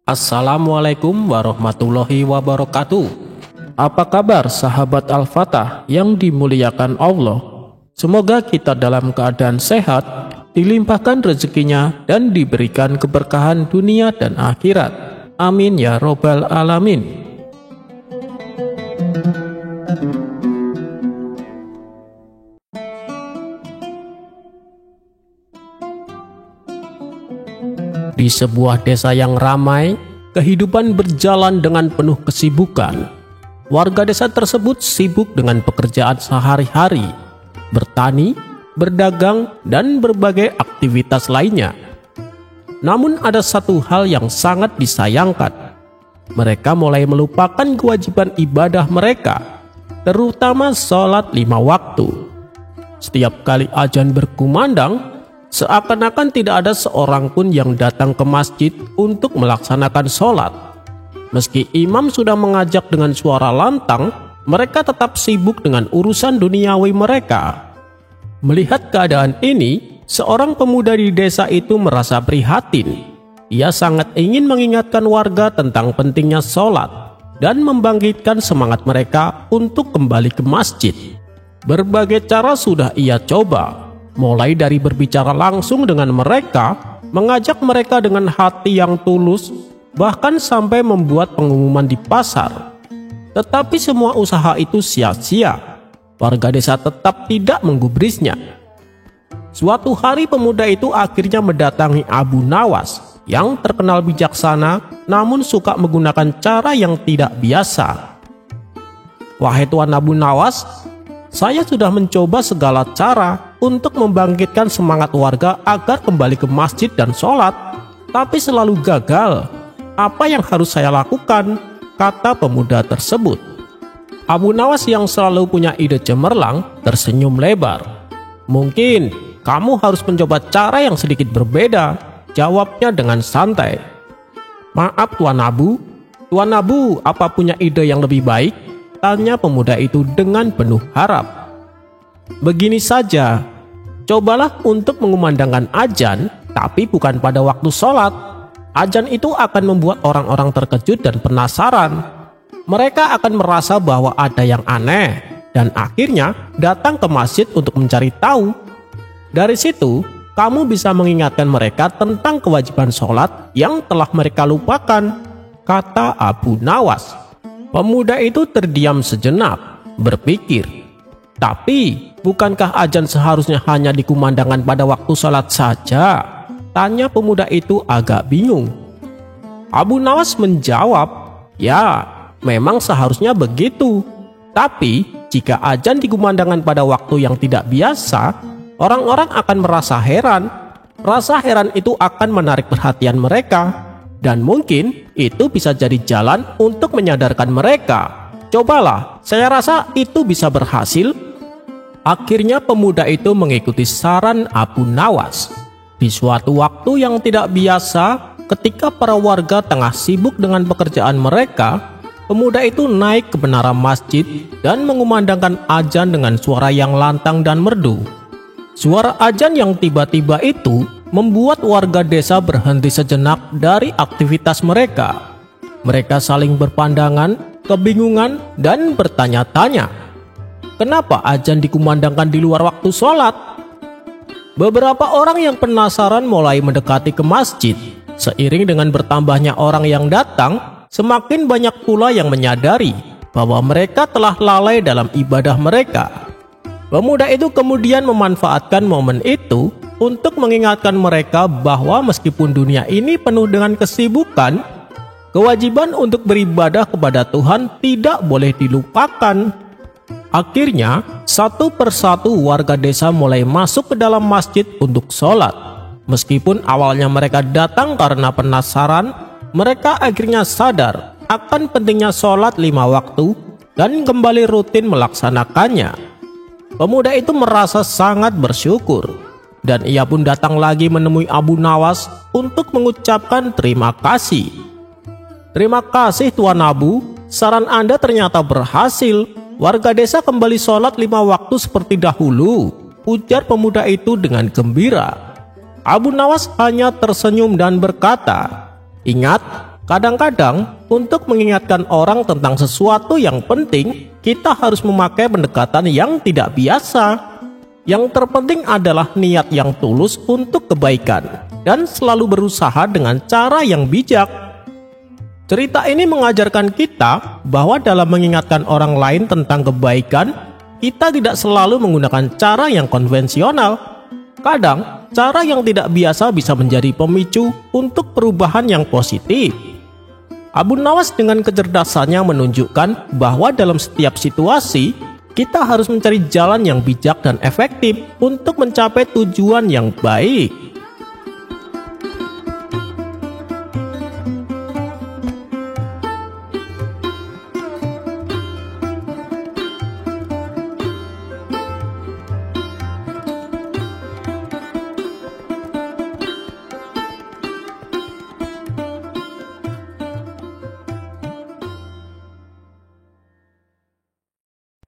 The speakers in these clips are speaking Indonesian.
Assalamualaikum warahmatullahi wabarakatuh. Apa kabar sahabat Al-Fatah yang dimuliakan Allah? Semoga kita dalam keadaan sehat, dilimpahkan rezekinya dan diberikan keberkahan dunia dan akhirat. Amin ya robbal alamin. Di sebuah desa yang ramai, kehidupan berjalan dengan penuh kesibukan. Warga desa tersebut sibuk dengan pekerjaan sehari-hari, bertani, berdagang, dan berbagai aktivitas lainnya. Namun ada satu hal yang sangat disayangkan. Mereka mulai melupakan kewajiban ibadah mereka, terutama sholat 5 waktu. Setiap kali azan berkumandang, seakan-akan tidak ada seorang pun yang datang ke masjid untuk melaksanakan sholat. Meski imam sudah mengajak dengan suara lantang, mereka tetap sibuk dengan urusan duniawi mereka. Melihat keadaan ini, seorang pemuda di desa itu merasa prihatin. Ia sangat ingin mengingatkan warga tentang pentingnya sholat dan membangkitkan semangat mereka untuk kembali ke masjid. Berbagai cara sudah ia coba, mulai dari berbicara langsung dengan mereka, mengajak mereka dengan hati yang tulus, bahkan sampai membuat pengumuman di pasar. Tetapi semua usaha itu sia-sia. Warga desa tetap tidak menggubrisnya. Suatu hari pemuda itu akhirnya mendatangi Abu Nawas yang terkenal bijaksana namun suka menggunakan cara yang tidak biasa. "Wahai Tuan Abu Nawas, saya sudah mencoba segala cara untuk membangkitkan semangat warga agar kembali ke masjid dan sholat, tapi selalu gagal. Apa yang harus saya lakukan?" kata pemuda tersebut. Abu Nawas yang selalu punya ide cemerlang tersenyum lebar. "Mungkin kamu harus mencoba cara yang sedikit berbeda," jawabnya dengan santai. "Maaf Tuan Abu, apa punya ide yang lebih baik?" tanya pemuda itu dengan penuh harap. "Begini saja, cobalah untuk mengumandangkan azan, tapi bukan pada waktu sholat. Azan itu akan membuat orang-orang terkejut dan penasaran. Mereka akan merasa bahwa ada yang aneh, dan akhirnya datang ke masjid untuk mencari tahu. Dari situ, kamu bisa mengingatkan mereka tentang kewajiban sholat yang telah mereka lupakan," kata Abu Nawas. Pemuda itu terdiam sejenak, berpikir, "Tapi bukankah azan seharusnya hanya dikumandangkan pada waktu sholat saja?" tanya pemuda itu agak bingung. Abu Nawas menjawab, "Ya, memang seharusnya begitu. Tapi jika azan dikumandangkan pada waktu yang tidak biasa, orang-orang akan merasa heran. Rasa heran itu akan menarik perhatian mereka. Dan mungkin itu bisa jadi jalan untuk menyadarkan mereka. Cobalah, saya rasa itu bisa berhasil." Akhirnya pemuda itu mengikuti saran Abu Nawas. Di suatu waktu yang tidak biasa, ketika para warga tengah sibuk dengan pekerjaan mereka, pemuda itu naik ke menara masjid dan mengumandangkan azan dengan suara yang lantang dan merdu. Suara azan yang tiba-tiba itu membuat warga desa berhenti sejenak dari aktivitas mereka. Mereka saling berpandangan, kebingungan, dan bertanya-tanya, kenapa azan dikumandangkan di luar waktu sholat? Beberapa orang yang penasaran mulai mendekati ke masjid. Seiring dengan bertambahnya orang yang datang, semakin banyak pula yang menyadari bahwa mereka telah lalai dalam ibadah mereka. Pemuda itu kemudian memanfaatkan momen itu untuk mengingatkan mereka bahwa meskipun dunia ini penuh dengan kesibukan, kewajiban untuk beribadah kepada Tuhan tidak boleh dilupakan. Akhirnya, satu persatu warga desa mulai masuk ke dalam masjid untuk sholat. Meskipun awalnya mereka datang karena penasaran, mereka akhirnya sadar akan pentingnya sholat 5 waktu dan kembali rutin melaksanakannya. Pemuda itu merasa sangat bersyukur, dan ia pun datang lagi menemui Abu Nawas untuk mengucapkan terima kasih. "Terima kasih Tuan Abu, saran Anda ternyata berhasil. Warga desa kembali sholat 5 waktu seperti dahulu," ujar pemuda itu dengan gembira. Abu Nawas hanya tersenyum dan berkata, "Ingat, Kadang-kadang, untuk mengingatkan orang tentang sesuatu yang penting, kita harus memakai pendekatan yang tidak biasa. Yang terpenting adalah niat yang tulus untuk kebaikan, dan selalu berusaha dengan cara yang bijak. Cerita ini mengajarkan kita bahwa dalam mengingatkan orang lain tentang kebaikan, kita tidak selalu menggunakan cara yang konvensional. Kadang, cara yang tidak biasa bisa menjadi pemicu untuk perubahan yang positif. Abu Nawas dengan kecerdasannya menunjukkan bahwa dalam setiap situasi, kita harus mencari jalan yang bijak dan efektif untuk mencapai tujuan yang baik.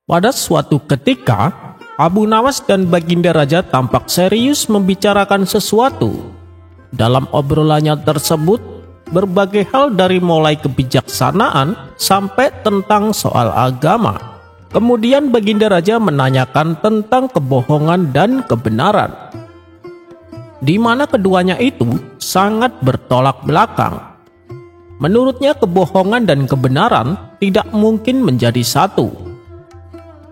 Pada suatu ketika, Abu Nawas dan Baginda Raja tampak serius membicarakan sesuatu. Dalam obrolannya tersebut, berbagai hal dari mulai kebijaksanaan sampai tentang soal agama. Kemudian Baginda Raja menanyakan tentang kebohongan dan kebenaran, di mana keduanya itu sangat bertolak belakang. Menurutnya kebohongan dan kebenaran tidak mungkin menjadi satu.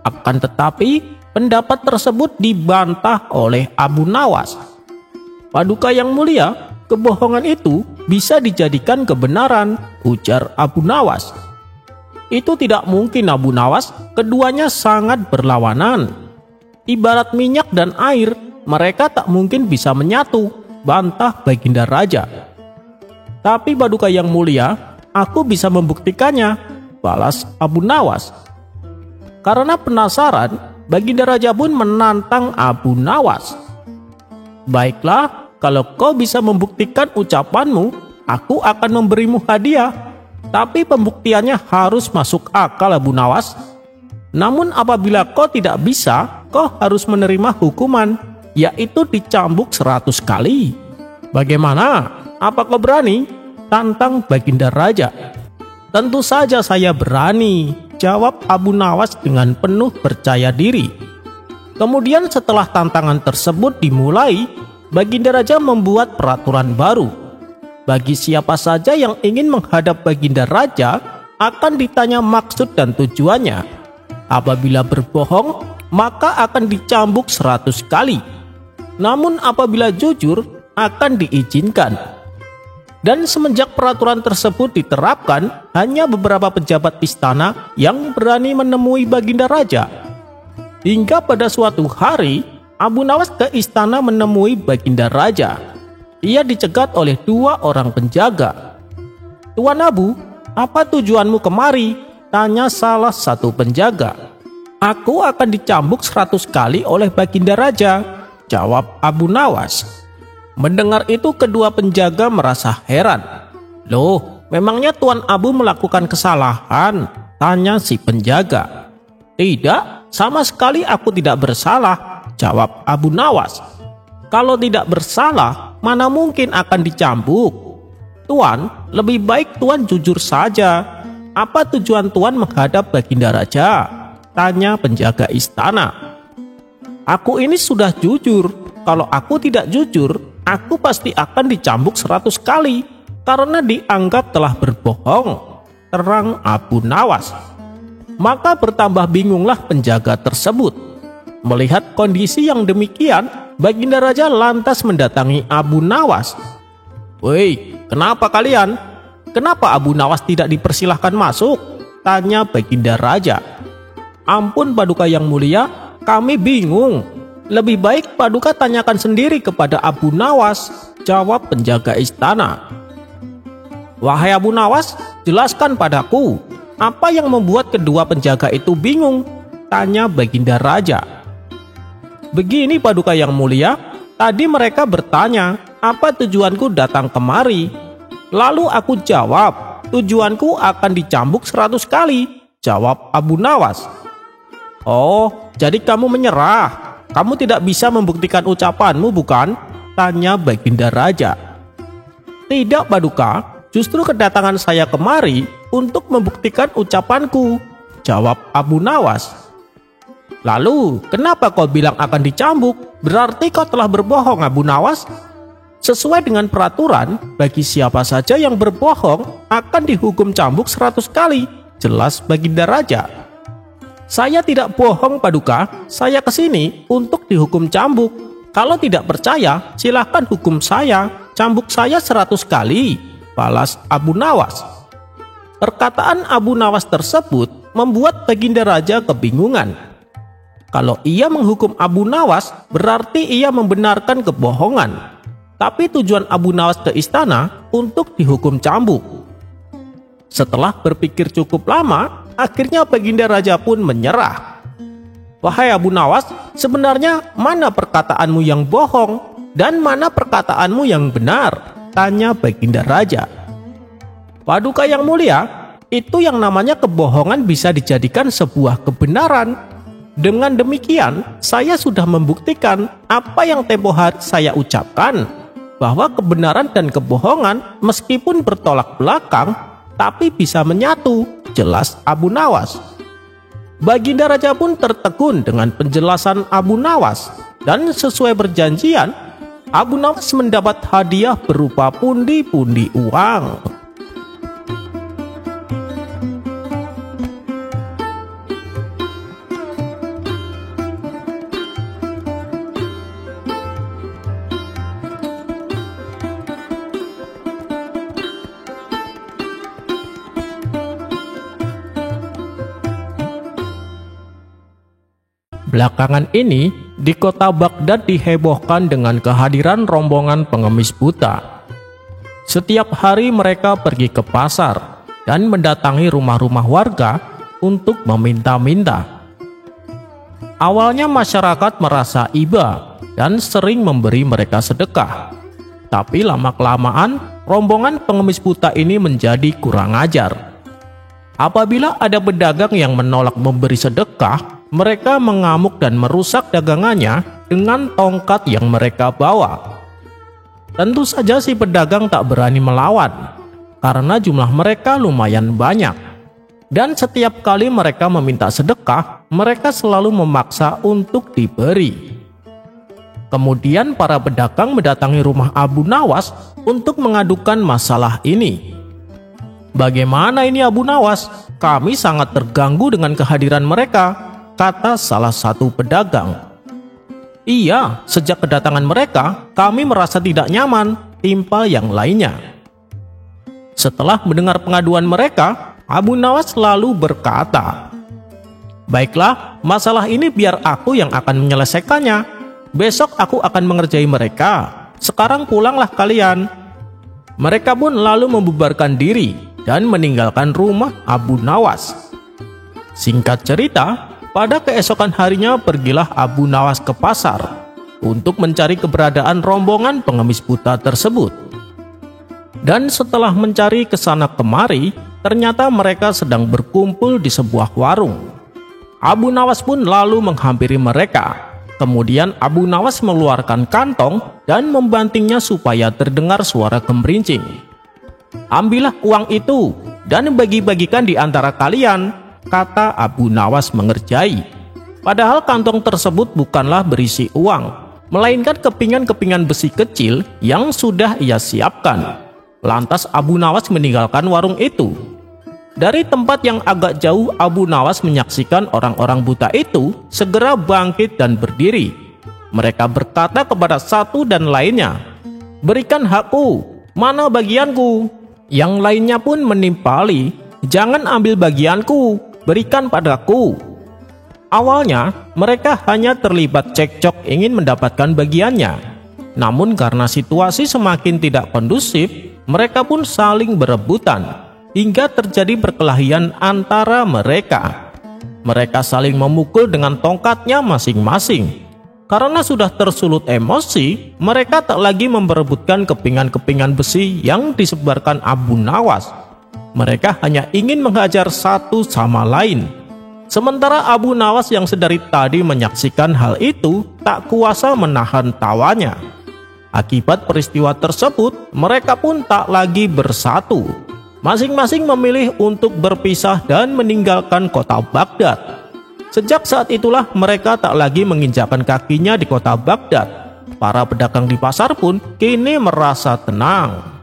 Akan tetapi, pendapat tersebut dibantah oleh Abu Nawas. Paduka yang mulia, kebohongan itu bisa dijadikan kebenaran, ujar Abu Nawas. Itu tidak mungkin, Abu Nawas, keduanya sangat berlawanan. Ibarat minyak dan air, mereka tak mungkin bisa menyatu, bantah Baginda Raja. Tapi Paduka yang mulia, aku bisa membuktikannya, balas Abu Nawas. Karena penasaran, Baginda Raja pun menantang Abu Nawas. Baiklah, kalau kau bisa membuktikan ucapanmu, aku akan memberimu hadiah. Tapi pembuktiannya harus masuk akal, Abu Nawas. Namun apabila kau tidak bisa, kau harus menerima hukuman, yaitu dicambuk 100 kali. Bagaimana? Apa kau berani? Tantang Baginda Raja. Tentu saja saya berani, jawab Abu Nawas dengan penuh percaya diri. Kemudian setelah tantangan tersebut dimulai, Baginda Raja membuat peraturan baru. Bagi siapa saja yang ingin menghadap Baginda Raja, akan ditanya maksud dan tujuannya. Apabila berbohong, maka akan dicambuk 100 kali. Namun apabila jujur, akan diizinkan. Dan semenjak peraturan tersebut diterapkan, hanya beberapa pejabat istana yang berani menemui Baginda Raja. Hingga pada suatu hari, Abu Nawas ke istana menemui Baginda Raja. Ia dicegat oleh 2 orang penjaga. "Tuan Abu, apa tujuanmu kemari?" tanya salah satu penjaga. "Aku akan dicambuk 100 kali oleh Baginda Raja," jawab Abu Nawas. Mendengar itu kedua penjaga merasa heran. "Loh, memangnya Tuan Abu melakukan kesalahan?" tanya si penjaga. "Tidak, sama sekali aku tidak bersalah," jawab Abu Nawas. "Kalau tidak bersalah, mana mungkin akan dicambuk? Tuan, lebih baik Tuan jujur saja. Apa tujuan Tuan menghadap Baginda Raja?" tanya penjaga istana. "Aku ini sudah jujur. Kalau aku tidak jujur, aku pasti akan dicambuk 100 kali karena dianggap telah berbohong," terang Abu Nawas. Maka bertambah bingunglah penjaga tersebut. Melihat kondisi yang demikian, Baginda Raja lantas mendatangi Abu Nawas. "Woi, kenapa kalian? Kenapa Abu Nawas tidak dipersilahkan masuk?" tanya Baginda Raja. "Ampun Paduka yang mulia, kami bingung. Lebih baik Paduka tanyakan sendiri kepada Abu Nawas," jawab penjaga istana. "Wahai Abu Nawas, jelaskan padaku, apa yang membuat kedua penjaga itu bingung?" tanya Baginda Raja. "Begini Paduka yang mulia, tadi mereka bertanya, apa tujuanku datang kemari. Lalu aku jawab, tujuanku akan dicambuk 100 kali, jawab Abu Nawas. "Oh, jadi kamu menyerah? Kamu tidak bisa membuktikan ucapanmu, bukan?" tanya Baginda Raja. "Tidak Paduka, Justru kedatangan saya kemari untuk membuktikan ucapanku, jawab Abu Nawas. Lalu, kenapa kau bilang akan dicambuk? Berarti kau telah berbohong, Abu Nawas. Sesuai dengan peraturan, bagi siapa saja yang berbohong akan dihukum cambuk 100 kali, jelas Baginda Raja. Saya tidak bohong, Paduka. Saya kesini untuk dihukum cambuk. Kalau tidak percaya, silahkan hukum saya. Cambuk saya 100 kali, balas Abu Nawas. Perkataan Abu Nawas tersebut membuat Baginda Raja kebingungan. Kalau ia menghukum Abu Nawas, berarti ia membenarkan kebohongan. Tapi tujuan Abu Nawas ke istana untuk dihukum cambuk. Setelah berpikir cukup lama, akhirnya Baginda Raja pun menyerah. Wahai Abu Nawas, sebenarnya mana perkataanmu yang bohong dan mana perkataanmu yang benar? Tanya Baginda Raja. Paduka yang mulia, itu yang namanya kebohongan bisa dijadikan sebuah kebenaran. Dengan demikian, saya sudah membuktikan apa yang tempo hari saya ucapkan, bahwa kebenaran dan kebohongan meskipun bertolak belakang, tapi bisa menyatu, jelas Abu Nawas. Baginda Raja pun tertegun dengan penjelasan Abu Nawas, dan sesuai perjanjian, Abu Nawas mendapat hadiah berupa pundi-pundi uang. Belakangan ini, di kota Baghdad dihebohkan dengan kehadiran rombongan pengemis buta. Setiap hari mereka pergi ke pasar dan mendatangi rumah-rumah warga untuk meminta-minta. Awalnya masyarakat merasa iba dan sering memberi mereka sedekah. Tapi lama-kelamaan, rombongan pengemis buta ini menjadi kurang ajar. Apabila ada pedagang yang menolak memberi sedekah, mereka mengamuk dan merusak dagangannya dengan tongkat yang mereka bawa. Tentu saja si pedagang tak berani melawan, karena jumlah mereka lumayan banyak. Dan setiap kali mereka meminta sedekah, mereka selalu memaksa untuk diberi. Kemudian para pedagang mendatangi rumah Abu Nawas untuk mengadukan masalah ini. Bagaimana ini Abu Nawas? Kami sangat terganggu dengan kehadiran mereka, kata salah satu pedagang. Iya, sejak kedatangan mereka, kami merasa tidak nyaman, timpal yang lainnya. Setelah mendengar pengaduan mereka, Abu Nawas lalu berkata, baiklah, masalah ini biar aku yang akan menyelesaikannya. Besok aku akan mengerjai mereka. Sekarang pulanglah kalian. Mereka pun lalu membubarkan diri dan meninggalkan rumah Abu Nawas. Singkat cerita, pada keesokan harinya pergilah Abu Nawas ke pasar untuk mencari keberadaan rombongan pengemis buta tersebut. Dan setelah mencari ke sana kemari, ternyata mereka sedang berkumpul di sebuah warung. Abu Nawas pun lalu menghampiri mereka. Kemudian Abu Nawas mengeluarkan kantong dan membantingnya supaya terdengar suara gemerincing. Ambillah uang itu dan bagi-bagikan di antara kalian, kata Abu Nawas mengerjai. Padahal kantong tersebut bukanlah berisi uang, melainkan kepingan-kepingan besi kecil yang sudah ia siapkan. Lantas Abu Nawas meninggalkan warung itu. Dari tempat yang agak jauh, Abu Nawas menyaksikan orang-orang buta itu segera bangkit dan berdiri. Mereka berkata kepada satu dan lainnya, berikan hakku, mana bagianku? Yang lainnya pun menimpali, jangan ambil bagianku, berikan padaku. Awalnya mereka hanya terlibat cekcok ingin mendapatkan bagiannya. Namun karena situasi semakin tidak kondusif, mereka pun saling berebutan hingga terjadi perkelahian antara mereka. Mereka saling memukul dengan tongkatnya masing-masing. Karena sudah tersulut emosi, mereka tak lagi memperebutkan kepingan-kepingan besi yang disebarkan Abu Nawas. Mereka hanya ingin menghajar satu sama lain. Sementara Abu Nawas yang sedari tadi menyaksikan hal itu tak kuasa menahan tawanya. Akibat peristiwa tersebut, mereka pun tak lagi bersatu. Masing-masing memilih untuk berpisah dan meninggalkan kota Baghdad. Sejak saat itulah mereka tak lagi menginjakkan kakinya di kota Baghdad. Para pedagang di pasar pun kini merasa tenang.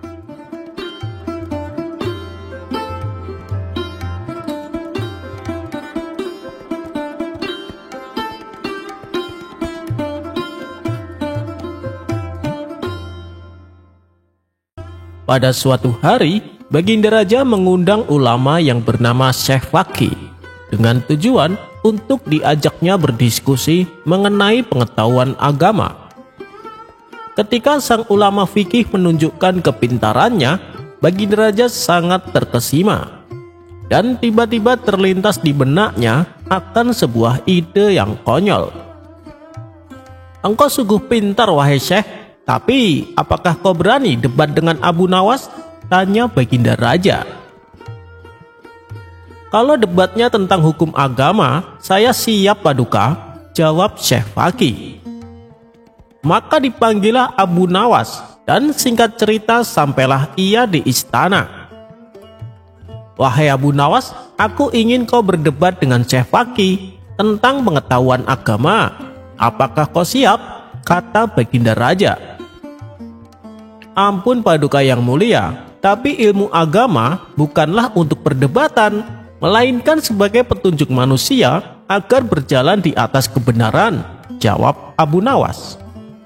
Pada suatu hari, Baginda Raja mengundang ulama yang bernama Syekh Faqih dengan tujuan untuk diajaknya berdiskusi mengenai pengetahuan agama. Ketika sang ulama fikih menunjukkan kepintarannya, Baginda Raja sangat terkesima. Dan tiba-tiba terlintas di benaknya akan sebuah ide yang konyol. "Engkau sungguh pintar, wahai Syekh. Tapi, apakah kau berani debat dengan Abu Nawas?" tanya Baginda Raja. "Kalau debatnya tentang hukum agama, saya siap, Paduka," jawab Syekh Faqih. Maka dipanggillah Abu Nawas, dan singkat cerita sampailah ia di istana. "Wahai Abu Nawas, aku ingin kau berdebat dengan Syekh Faqih tentang pengetahuan agama. Apakah kau siap?" kata Baginda Raja. "Ampun Paduka yang mulia, tapi ilmu agama bukanlah untuk perdebatan, melainkan sebagai petunjuk manusia agar berjalan di atas kebenaran," jawab Abu Nawas.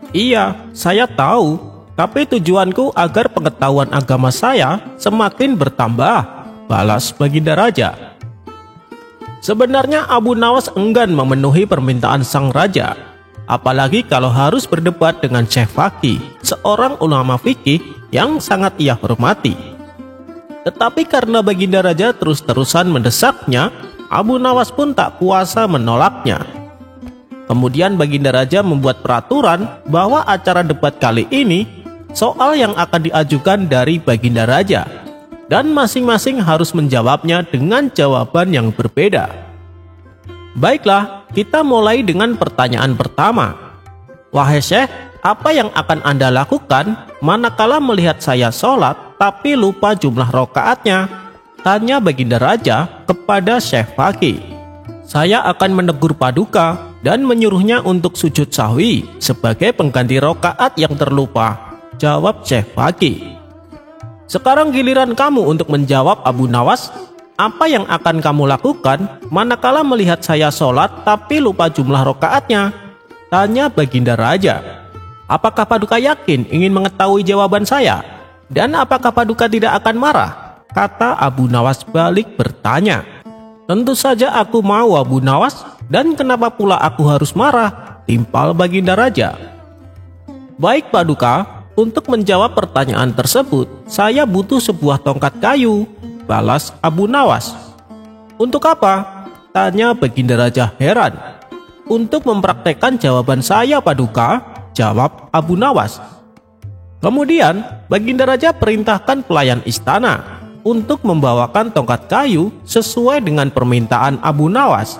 "Iya, saya tahu, tapi tujuanku agar pengetahuan agama saya semakin bertambah," balas Baginda Raja. Sebenarnya Abu Nawas enggan memenuhi permintaan sang raja. Apalagi kalau harus berdebat dengan Syekh Faqih, seorang ulama fikih yang sangat ia hormati. Tetapi karena Baginda Raja terus-terusan mendesaknya, Abu Nawas pun tak kuasa menolaknya. Kemudian Baginda Raja membuat peraturan bahwa acara debat kali ini soal yang akan diajukan dari Baginda Raja, dan masing-masing harus menjawabnya dengan jawaban yang berbeda. Baiklah, kita mulai dengan pertanyaan pertama. "Wahai Syekh, apa yang akan Anda lakukan manakala melihat saya sholat tapi lupa jumlah rakaatnya?" tanya Baginda Raja kepada Syekh Faqih. "Saya akan menegur Paduka dan menyuruhnya untuk sujud sahwi sebagai pengganti rakaat yang terlupa," jawab Syekh Faqih. "Sekarang giliran kamu untuk menjawab, Abu Nawas. Apa yang akan kamu lakukan manakala melihat saya sholat tapi lupa jumlah rakaatnya?" tanya Baginda Raja. "Apakah Paduka yakin ingin mengetahui jawaban saya? Dan apakah Paduka tidak akan marah?" kata Abu Nawas balik bertanya. "Tentu saja aku mau, Abu Nawas, dan kenapa pula aku harus marah?" timpal Baginda Raja. "Baik Paduka, untuk menjawab pertanyaan tersebut saya butuh sebuah tongkat kayu," balas Abu Nawas. "Untuk apa?" tanya Baginda Raja heran. "Untuk mempraktekkan jawaban saya, Paduka," jawab Abu Nawas. Kemudian Baginda Raja perintahkan pelayan istana untuk membawakan tongkat kayu sesuai dengan permintaan Abu Nawas.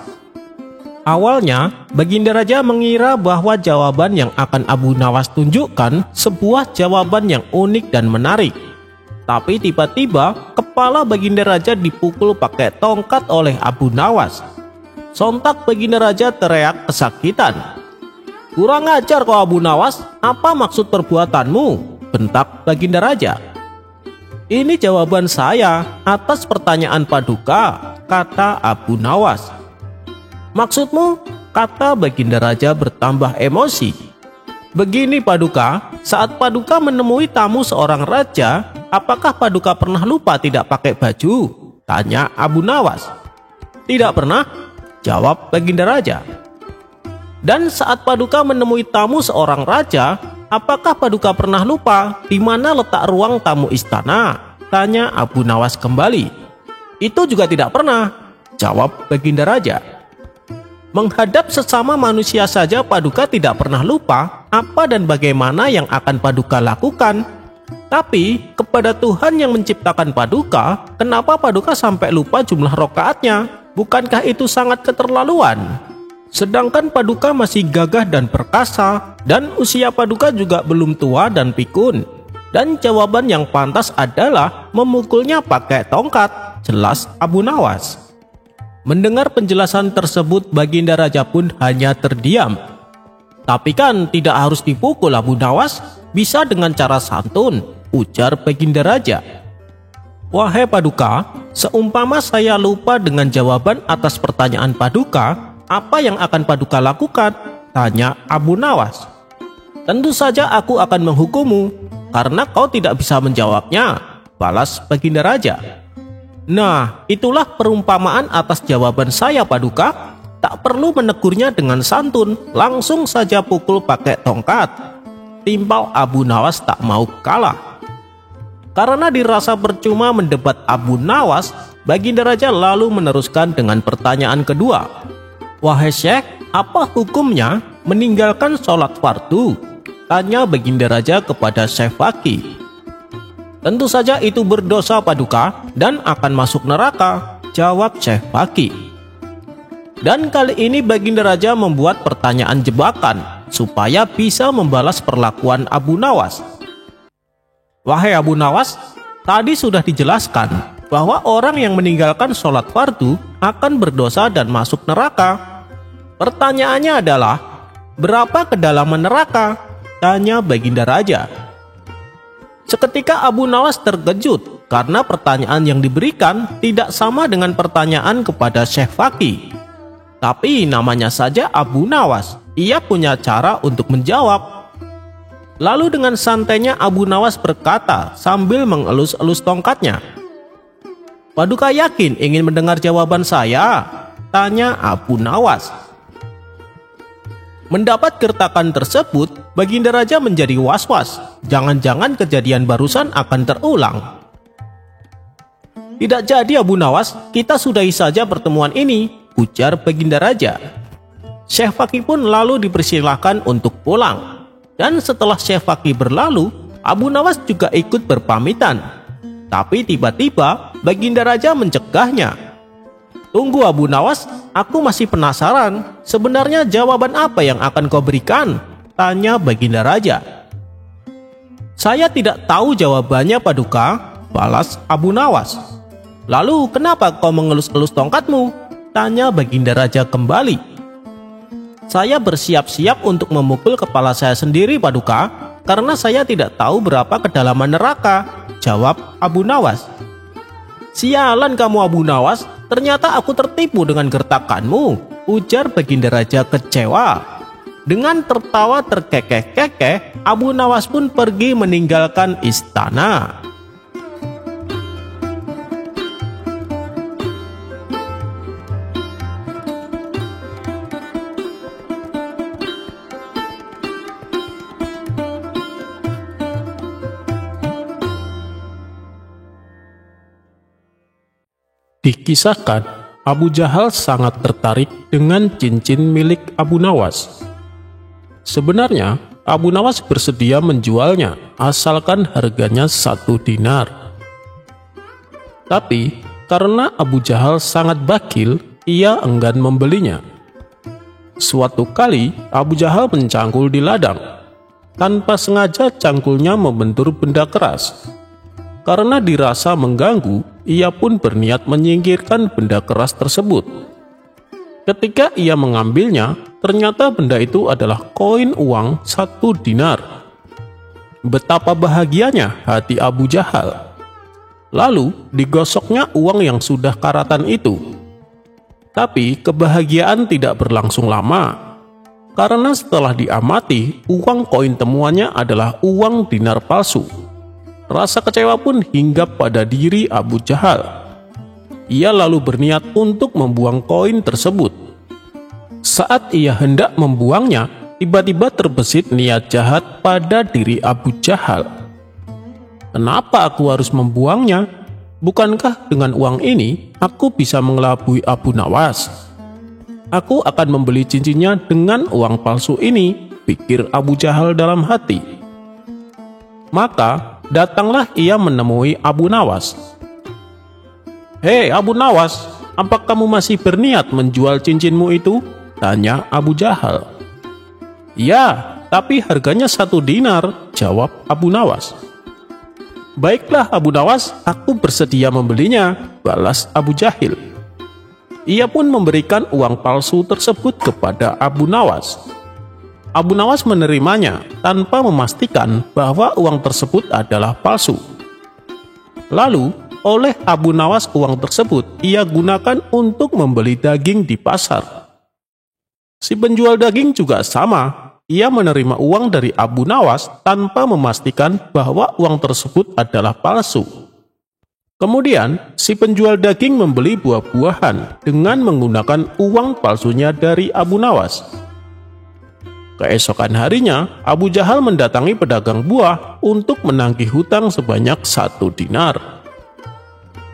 Awalnya Baginda Raja mengira bahwa jawaban yang akan Abu Nawas tunjukkan sebuah jawaban yang unik dan menarik. Tapi tiba-tiba kepala Baginda Raja dipukul pakai tongkat oleh Abu Nawas. Sontak Baginda Raja teriak kesakitan. "Kurang ajar kau Abu Nawas, apa maksud perbuatanmu?" bentak Baginda Raja. "Ini jawaban saya atas pertanyaan Paduka," kata Abu Nawas. "Maksudmu?" kata Baginda Raja bertambah emosi. "Begini Paduka, saat Paduka menemui tamu seorang raja, apakah Paduka pernah lupa tidak pakai baju?" tanya Abu Nawas. "Tidak pernah," jawab Baginda Raja. "Dan saat Paduka menemui tamu seorang raja, apakah Paduka pernah lupa di mana letak ruang tamu istana?" tanya Abu Nawas kembali. "Itu juga tidak pernah," jawab Baginda Raja. Menghadap sesama manusia saja Paduka tidak pernah lupa apa dan bagaimana yang akan Paduka lakukan. Tapi kepada Tuhan yang menciptakan Paduka, kenapa Paduka sampai lupa jumlah rakaatnya? Bukankah itu sangat keterlaluan? Sedangkan Paduka masih gagah dan perkasa, dan usia Paduka juga belum tua dan pikun. Dan jawaban yang pantas adalah memukulnya pakai tongkat, jelas Abu Nawas. Mendengar penjelasan tersebut, Baginda Raja pun hanya terdiam. Tapi kan tidak harus dipukul Abu Nawas, bisa dengan cara santun, ujar Baginda Raja. Wahai Paduka, seumpama saya lupa dengan jawaban atas pertanyaan Paduka, apa yang akan Paduka lakukan? Tanya Abu Nawas. Tentu saja aku akan menghukummu, karena kau tidak bisa menjawabnya, balas Baginda Raja. Nah, itulah perumpamaan atas jawaban saya Paduka. Tak perlu menegurnya dengan santun, langsung saja pukul pakai tongkat. Timpal Abu Nawas tak mau kalah. Karena dirasa percuma mendebat Abu Nawas, Baginda Raja lalu meneruskan dengan pertanyaan kedua. Wahai Syekh, apa hukumnya meninggalkan sholat fardu? Tanya Baginda Raja kepada Syekh Faki. Tentu saja itu berdosa Paduka dan akan masuk neraka, jawab Syekh Faki. Dan kali ini Baginda Raja membuat pertanyaan jebakan supaya bisa membalas perlakuan Abu Nawas. Wahai Abu Nawas, tadi sudah dijelaskan bahwa orang yang meninggalkan sholat fardu akan berdosa dan masuk neraka. Pertanyaannya adalah, berapa kedalaman neraka? Tanya Baginda Raja. Seketika Abu Nawas terkejut karena pertanyaan yang diberikan tidak sama dengan pertanyaan kepada Syekh Faki. Tapi namanya saja Abu Nawas, ia punya cara untuk menjawab. Lalu dengan santainya Abu Nawas berkata sambil mengelus-elus tongkatnya. Paduka yakin ingin mendengar jawaban saya? Tanya Abu Nawas. Mendapat gertakan tersebut, Baginda Raja menjadi was-was. Jangan-jangan kejadian barusan akan terulang. Tidak jadi Abu Nawas, kita sudahi saja pertemuan ini, ujar Baginda Raja. Syekh Faki pun lalu dipersilahkan untuk pulang. Dan setelah Syekh Faki berlalu, Abu Nawas juga ikut berpamitan. Tapi tiba-tiba Baginda Raja mencegahnya. Tunggu Abu Nawas, aku masih penasaran. Sebenarnya jawaban apa yang akan kau berikan? Tanya Baginda Raja. Saya tidak tahu jawabannya Paduka, balas Abu Nawas. Lalu kenapa kau mengelus-elus tongkatmu? Tanya Baginda Raja kembali. Saya bersiap-siap untuk memukul kepala saya sendiri Paduka, karena saya tidak tahu berapa kedalaman neraka, jawab Abu Nawas. Sialan kamu Abu Nawas, ternyata aku tertipu dengan gertakanmu, ujar Baginda Raja kecewa. Dengan tertawa terkekeh-kekeh, Abu Nawas pun pergi meninggalkan istana. Dikisahkan, Abu Jahal sangat tertarik dengan cincin milik Abu Nawas. Sebenarnya, Abu Nawas bersedia menjualnya, asalkan harganya 1 dinar. Tapi, karena Abu Jahal sangat bakhil, ia enggan membelinya. Suatu kali, Abu Jahal mencangkul di ladang. Tanpa sengaja cangkulnya membentur benda keras. Karena dirasa mengganggu, ia pun berniat menyingkirkan benda keras tersebut. Ketika ia mengambilnya, ternyata benda itu adalah koin uang 1 dinar. Betapa bahagianya hati Abu Jahal. Lalu digosoknya uang yang sudah karatan itu. Tapi kebahagiaan tidak berlangsung lama. Karena setelah diamati, uang koin temuannya adalah uang dinar palsu. Rasa kecewa pun hinggap pada diri Abu Jahal. Ia lalu berniat untuk membuang koin tersebut. Saat ia hendak membuangnya, tiba-tiba terbesit niat jahat pada diri Abu Jahal. Kenapa aku harus membuangnya? Bukankah dengan uang ini aku bisa mengelabui Abu Nawas? Aku akan membeli cincinnya dengan uang palsu ini, pikir Abu Jahal dalam hati. Maka datanglah ia menemui Abu Nawas. Hei Abu Nawas, apa kamu masih berniat menjual cincinmu itu? Tanya Abu Jahal. Ya, tapi harganya 1 dinar, jawab Abu Nawas. Baiklah Abu Nawas, aku bersedia membelinya, balas Abu Jahil. Ia pun memberikan uang palsu tersebut kepada Abu Nawas. Abu Nawas menerimanya tanpa memastikan bahwa uang tersebut adalah palsu. Lalu, oleh Abu Nawas uang tersebut ia gunakan untuk membeli daging di pasar. Si penjual daging juga sama. Ia menerima uang dari Abu Nawas tanpa memastikan bahwa uang tersebut adalah palsu. Kemudian, si penjual daging membeli buah-buahan dengan menggunakan uang palsunya dari Abu Nawas. Keesokan harinya, Abu Jahal mendatangi pedagang buah untuk menagih hutang sebanyak 1 dinar.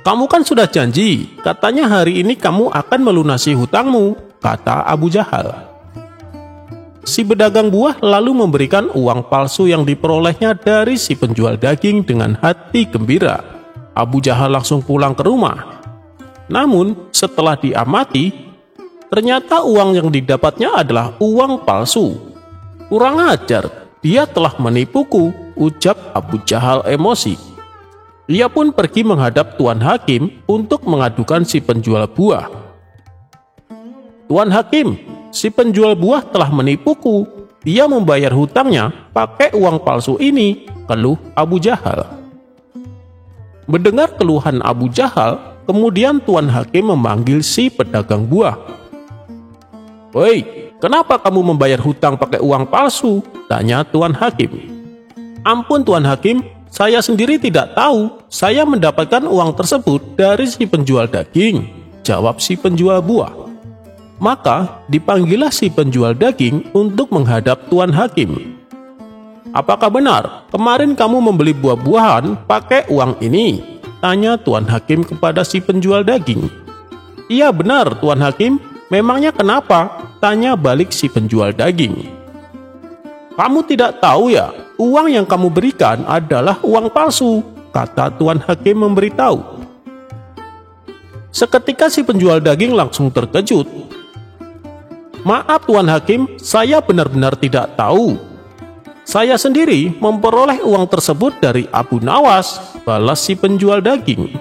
Kamu kan sudah janji, katanya hari ini kamu akan melunasi hutangmu, kata Abu Jahal. Si pedagang buah lalu memberikan uang palsu yang diperolehnya dari si penjual daging dengan hati gembira. Abu Jahal langsung pulang ke rumah. Namun, setelah diamati, ternyata uang yang didapatnya adalah uang palsu. Kurang ajar, dia telah menipuku, ucap Abu Jahal emosi. Ia pun pergi menghadap Tuan Hakim untuk mengadukan si penjual buah. Tuan Hakim, si penjual buah telah menipuku. Dia membayar hutangnya pakai uang palsu ini, keluh Abu Jahal. Mendengar keluhan Abu Jahal, kemudian Tuan Hakim memanggil si pedagang buah. Woi, kenapa kamu membayar hutang pakai uang palsu? Tanya Tuan Hakim. Ampun Tuan Hakim, saya sendiri tidak tahu. Saya mendapatkan uang tersebut dari si penjual daging, jawab si penjual buah. Maka dipanggillah si penjual daging untuk menghadap Tuan Hakim. Apakah benar kemarin kamu membeli buah-buahan pakai uang ini? Tanya Tuan Hakim kepada si penjual daging. Iya benar Tuan Hakim, memangnya kenapa? Tanya balik si penjual daging. Kamu tidak tahu ya, uang yang kamu berikan adalah uang palsu, kata Tuan Hakim memberitahu. Seketika si penjual daging langsung terkejut. Maaf Tuan Hakim, saya benar-benar tidak tahu. Saya sendiri memperoleh uang tersebut dari Abu Nawas, balas si penjual daging.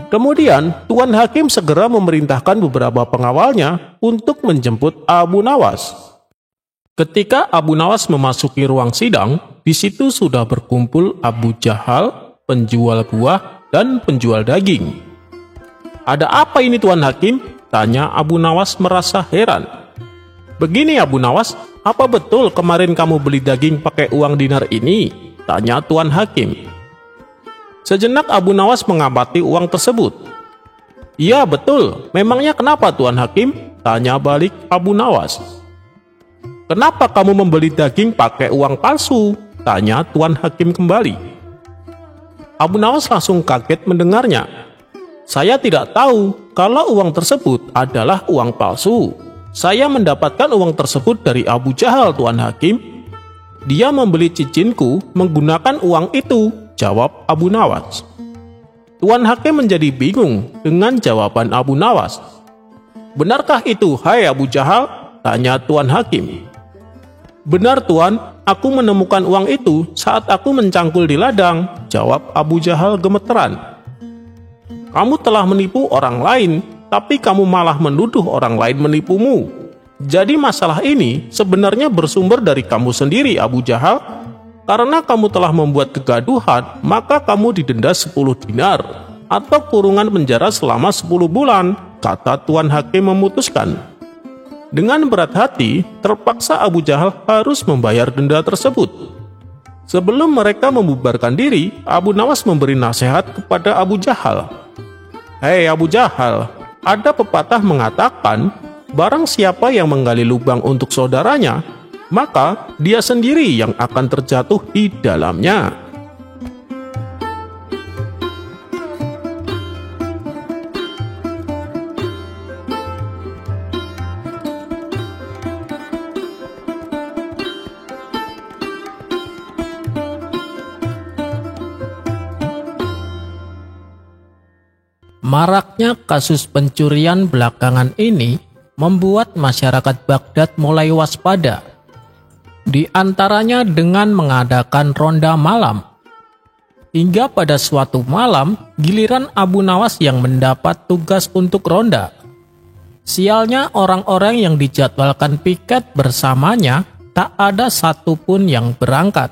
Kemudian Tuan Hakim segera memerintahkan beberapa pengawalnya untuk menjemput Abu Nawas. Ketika Abu Nawas memasuki ruang sidang, di situ sudah berkumpul Abu Jahal, penjual buah, dan penjual daging. Ada apa ini Tuan Hakim? Tanya Abu Nawas merasa heran. Begini Abu Nawas, apa betul kemarin kamu beli daging pakai uang dinar ini? Tanya Tuan Hakim. Sejenak Abu Nawas mengamati uang tersebut. Iya betul, memangnya kenapa Tuan Hakim? Tanya balik Abu Nawas. Kenapa kamu membeli daging pakai uang palsu? Tanya Tuan Hakim kembali. Abu Nawas langsung kaget mendengarnya. Saya tidak tahu kalau uang tersebut adalah uang palsu. Saya mendapatkan uang tersebut dari Abu Jahal Tuan Hakim. Dia membeli cicinku menggunakan uang itu, jawab Abu Nawas. Tuan Hakim menjadi bingung dengan jawaban Abu Nawas. Benarkah itu, hai Abu Jahal? Tanya Tuan Hakim. Benar Tuan, aku menemukan uang itu saat aku mencangkul di ladang, jawab Abu Jahal gemeteran. Kamu telah menipu orang lain, tapi kamu malah menuduh orang lain menipumu. Jadi masalah ini sebenarnya bersumber dari kamu sendiri Abu Jahal. Karena kamu telah membuat kegaduhan, maka kamu didenda 10 dinar atau kurungan penjara selama 10 bulan, kata Tuan Hakim memutuskan. Dengan berat hati, terpaksa Abu Jahal harus membayar denda tersebut. Sebelum mereka membubarkan diri, Abu Nawas memberi nasihat kepada Abu Jahal. Hei Abu Jahal, ada pepatah mengatakan, barang siapa yang menggali lubang untuk saudaranya, maka dia sendiri yang akan terjatuh di dalamnya. Maraknya kasus pencurian belakangan ini membuat masyarakat Baghdad mulai waspada. Di antaranya dengan mengadakan ronda malam. Hingga pada suatu malam, giliran Abu Nawas yang mendapat tugas untuk ronda. Sialnya orang-orang yang dijadwalkan piket bersamanya, tak ada satupun yang berangkat.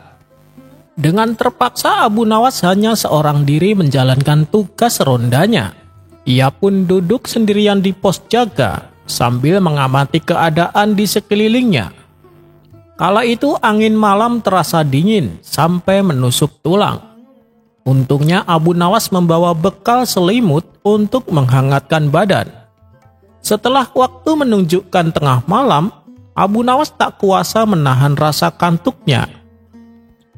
Dengan terpaksa Abu Nawas hanya seorang diri menjalankan tugas rondanya. Ia pun duduk sendirian di pos jaga, sambil mengamati keadaan di sekelilingnya. Kala itu angin malam terasa dingin sampai menusuk tulang. Untungnya Abu Nawas membawa bekal selimut untuk menghangatkan badan. Setelah waktu menunjukkan tengah malam, Abu Nawas tak kuasa menahan rasa kantuknya.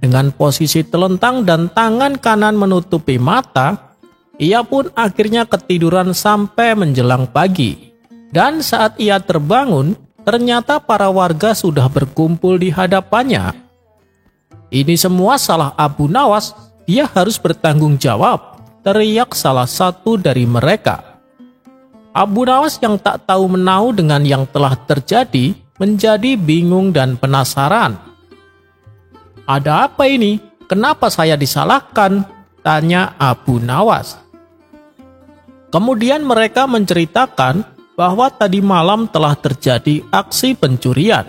Dengan posisi telentang dan tangan kanan menutupi mata, ia pun akhirnya ketiduran sampai menjelang pagi. Dan saat ia terbangun, ternyata para warga sudah berkumpul di hadapannya. Ini semua salah Abu Nawas, dia harus bertanggung jawab, teriak salah satu dari mereka. Abu Nawas yang tak tahu menau dengan yang telah terjadi, menjadi bingung dan penasaran. "Ada apa ini? Kenapa saya disalahkan?" tanya Abu Nawas. Kemudian mereka menceritakan bahwa tadi malam telah terjadi aksi pencurian.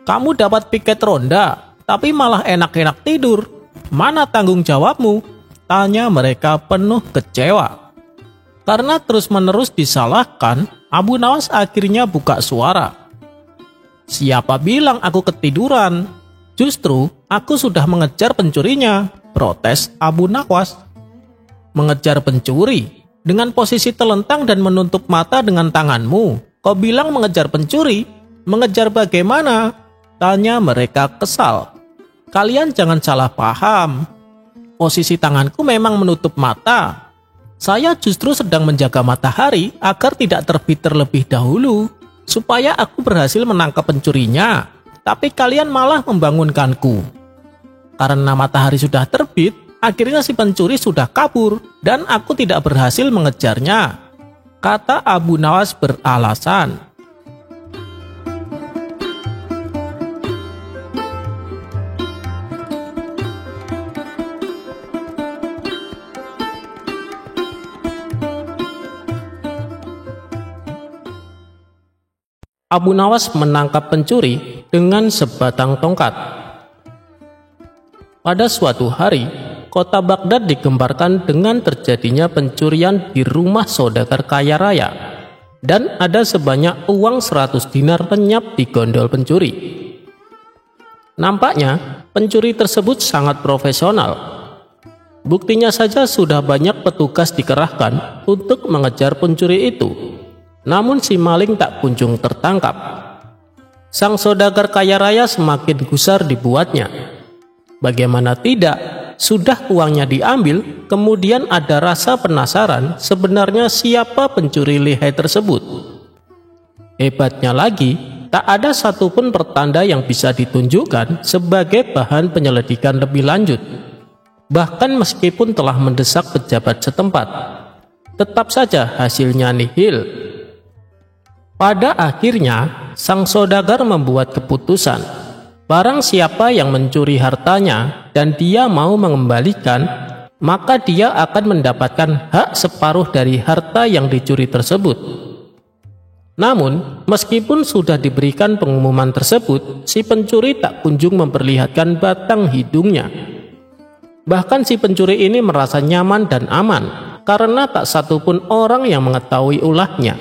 "Kamu dapat piket ronda, tapi malah enak-enak tidur. Mana tanggung jawabmu?" tanya mereka penuh kecewa. Karena terus-menerus disalahkan, Abu Nawas akhirnya buka suara. "Siapa bilang aku ketiduran? Justru aku sudah mengejar pencurinya," protes Abu Nawas. "Mengejar pencuri? Dengan posisi telentang dan menutup mata dengan tanganmu, kau bilang mengejar pencuri? Mengejar bagaimana?" tanya mereka kesal. "Kalian jangan salah paham. Posisi tanganku memang menutup mata. Saya justru sedang menjaga matahari agar tidak terbit terlebih dahulu, supaya aku berhasil menangkap pencurinya. Tapi kalian malah membangunkanku. Karena matahari sudah terbit, akhirnya si pencuri sudah kabur dan aku tidak berhasil mengejarnya," kata Abu Nawas beralasan. Abu Nawas menangkap pencuri dengan sebatang tongkat. Pada suatu hari, kota Baghdad digemparkan dengan terjadinya pencurian di rumah saudagar kaya raya, dan ada sebanyak uang 100 dinar lenyap di gondol pencuri. Nampaknya, pencuri tersebut sangat profesional. Buktinya saja sudah banyak petugas dikerahkan untuk mengejar pencuri itu. Namun si maling tak kunjung tertangkap. Sang saudagar kaya raya semakin gusar dibuatnya. Bagaimana tidak, sudah uangnya diambil, kemudian ada rasa penasaran sebenarnya siapa pencuri lihai tersebut. Hebatnya lagi, tak ada satupun pertanda yang bisa ditunjukkan sebagai bahan penyelidikan lebih lanjut. Bahkan meskipun telah mendesak pejabat setempat, tetap saja hasilnya nihil. Pada akhirnya, sang saudagar membuat keputusan. Barang siapa yang mencuri hartanya dan dia mau mengembalikan, maka dia akan mendapatkan hak separuh dari harta yang dicuri tersebut. Namun, meskipun sudah diberikan pengumuman tersebut, si pencuri tak kunjung memperlihatkan batang hidungnya. Bahkan si pencuri ini merasa nyaman dan aman, karena tak satupun orang yang mengetahui ulahnya.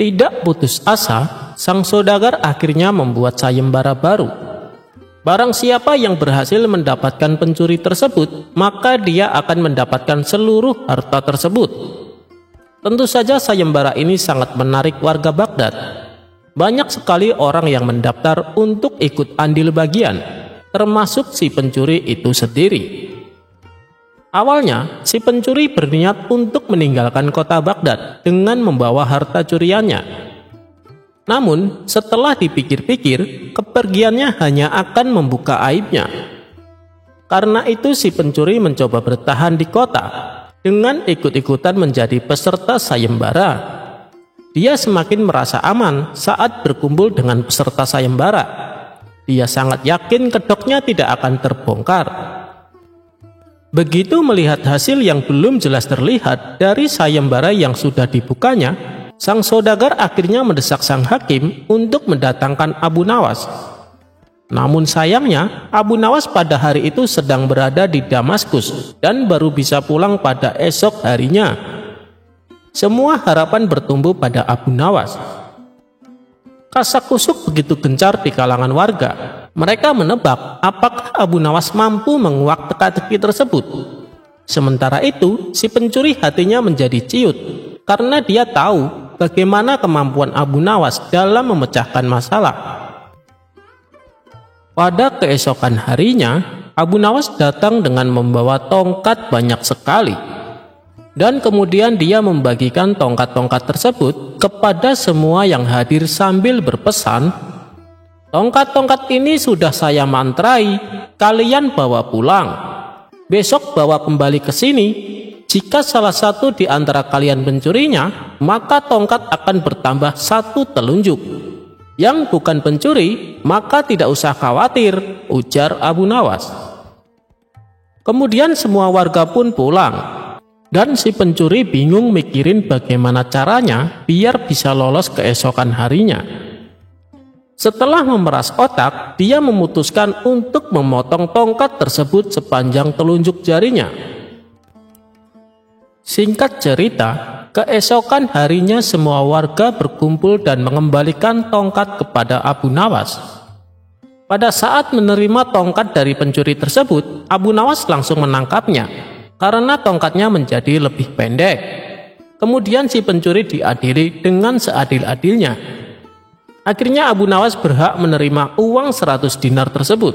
Tidak putus asa, sang saudagar akhirnya membuat sayembara baru. Barang siapa yang berhasil mendapatkan pencuri tersebut, maka dia akan mendapatkan seluruh harta tersebut. Tentu saja sayembara ini sangat menarik warga Baghdad. Banyak sekali orang yang mendaftar untuk ikut andil bagian, termasuk si pencuri itu sendiri. Awalnya, si pencuri berniat untuk meninggalkan kota Baghdad dengan membawa harta curiannya. Namun, setelah dipikir-pikir, kepergiannya hanya akan membuka aibnya. Karena itu si pencuri mencoba bertahan di kota dengan ikut-ikutan menjadi peserta sayembara. Dia semakin merasa aman saat berkumpul dengan peserta sayembara. Dia sangat yakin kedoknya tidak akan terbongkar. Begitu melihat hasil yang belum jelas terlihat dari sayembara yang sudah dibukanya, sang saudagar akhirnya mendesak sang hakim untuk mendatangkan Abu Nawas. Namun sayangnya, Abu Nawas pada hari itu sedang berada di Damaskus dan baru bisa pulang pada esok harinya. Semua harapan bertumbuh pada Abu Nawas. Kasak-kusuk begitu gencar di kalangan warga. Mereka menebak apakah Abu Nawas mampu menguak teka-teki tersebut. Sementara itu, si pencuri hatinya menjadi ciut karena dia tahu bagaimana kemampuan Abu Nawas dalam memecahkan masalah. Pada keesokan harinya, Abu Nawas datang dengan membawa tongkat banyak sekali. Dan kemudian dia membagikan tongkat-tongkat tersebut kepada semua yang hadir sambil berpesan, "Tongkat-tongkat ini sudah saya mantrai, kalian bawa pulang. Besok bawa kembali ke sini. Jika salah satu di antara kalian pencurinya, maka tongkat akan bertambah 1 telunjuk. Yang bukan pencuri, maka tidak usah khawatir," ujar Abu Nawas. Kemudian semua warga pun pulang. Dan si pencuri bingung mikirin bagaimana caranya biar bisa lolos keesokan harinya. Setelah memeras otak, dia memutuskan untuk memotong tongkat tersebut sepanjang telunjuk jarinya. Singkat cerita, keesokan harinya semua warga berkumpul dan mengembalikan tongkat kepada Abu Nawas. Pada saat menerima tongkat dari pencuri tersebut, Abu Nawas langsung menangkapnya karena tongkatnya menjadi lebih pendek. Kemudian si pencuri diadili dengan seadil-adilnya. Akhirnya Abu Nawas berhak menerima uang 100 dinar tersebut.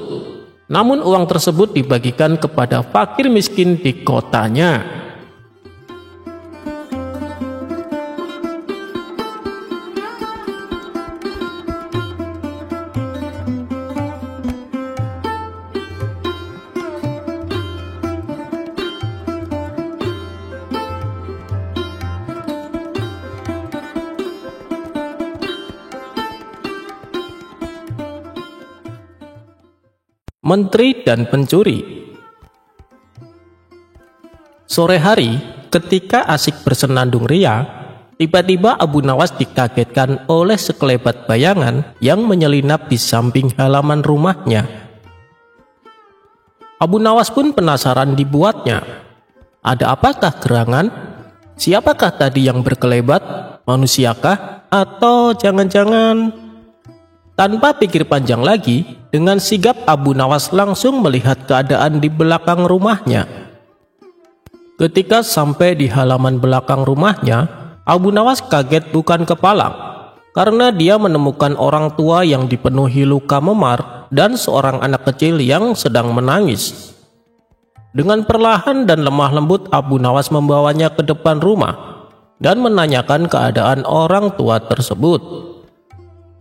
Namun uang tersebut dibagikan kepada fakir miskin di kotanya. Menteri dan pencuri. Sore hari, ketika asik bersenandung ria, tiba-tiba Abu Nawas dikagetkan oleh sekelebat bayangan yang menyelinap di samping halaman rumahnya. Abu Nawas pun penasaran dibuatnya. Ada apakah gerangan? Siapakah tadi yang berkelebat? Manusiakah? Atau jangan-jangan... Tanpa pikir panjang lagi, dengan sigap Abu Nawas langsung melihat keadaan di belakang rumahnya. Ketika sampai di halaman belakang rumahnya, Abu Nawas kaget bukan kepalang, karena dia menemukan orang tua yang dipenuhi luka memar dan seorang anak kecil yang sedang menangis. Dengan perlahan dan lemah lembut, Abu Nawas membawanya ke depan rumah dan menanyakan keadaan orang tua tersebut.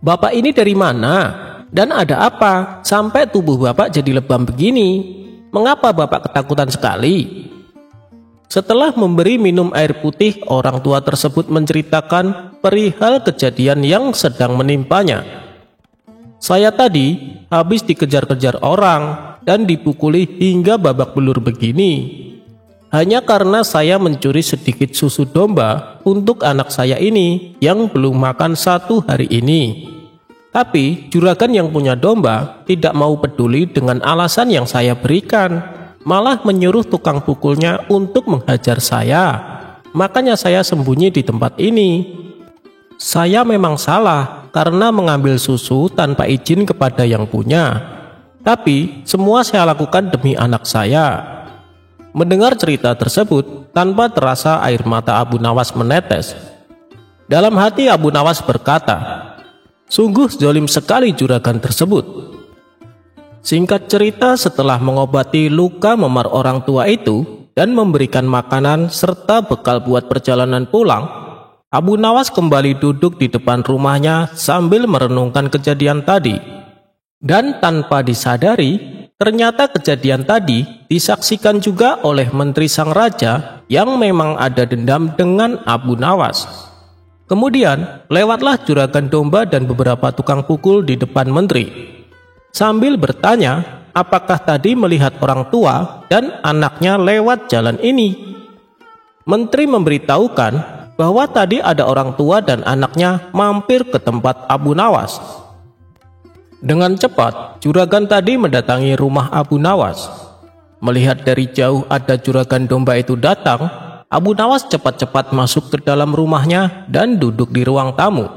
"Bapak ini dari mana? Dan ada apa sampai tubuh Bapak jadi lebam begini? Mengapa Bapak ketakutan sekali?" Setelah memberi minum air putih, orang tua tersebut menceritakan perihal kejadian yang sedang menimpanya. "Saya tadi habis dikejar-kejar orang dan dipukuli hingga babak belur begini. Hanya karena saya mencuri sedikit susu domba untuk anak saya ini yang belum makan 1 hari ini. Tapi juragan yang punya domba tidak mau peduli dengan alasan yang saya berikan, malah menyuruh tukang pukulnya untuk menghajar saya. Makanya saya sembunyi di tempat ini. Saya memang salah karena mengambil susu tanpa izin kepada yang punya. Tapi semua saya lakukan demi anak saya." Mendengar cerita tersebut, tanpa terasa air mata Abu Nawas menetes. Dalam hati Abu Nawas berkata, "Sungguh zalim sekali juragan tersebut." Singkat cerita, setelah mengobati luka memar orang tua itu dan memberikan makanan serta bekal buat perjalanan pulang, Abu Nawas kembali duduk di depan rumahnya sambil merenungkan kejadian tadi. Dan tanpa disadari, ternyata kejadian tadi disaksikan juga oleh menteri sang raja yang memang ada dendam dengan Abu Nawas. Kemudian lewatlah juragan domba dan beberapa tukang pukul di depan menteri, sambil bertanya apakah tadi melihat orang tua dan anaknya lewat jalan ini. Menteri memberitahukan bahwa tadi ada orang tua dan anaknya mampir ke tempat Abu Nawas. Dengan cepat, juragan tadi mendatangi rumah Abu Nawas. Melihat dari jauh ada juragan domba itu datang, Abu Nawas cepat-cepat masuk ke dalam rumahnya dan duduk di ruang tamu.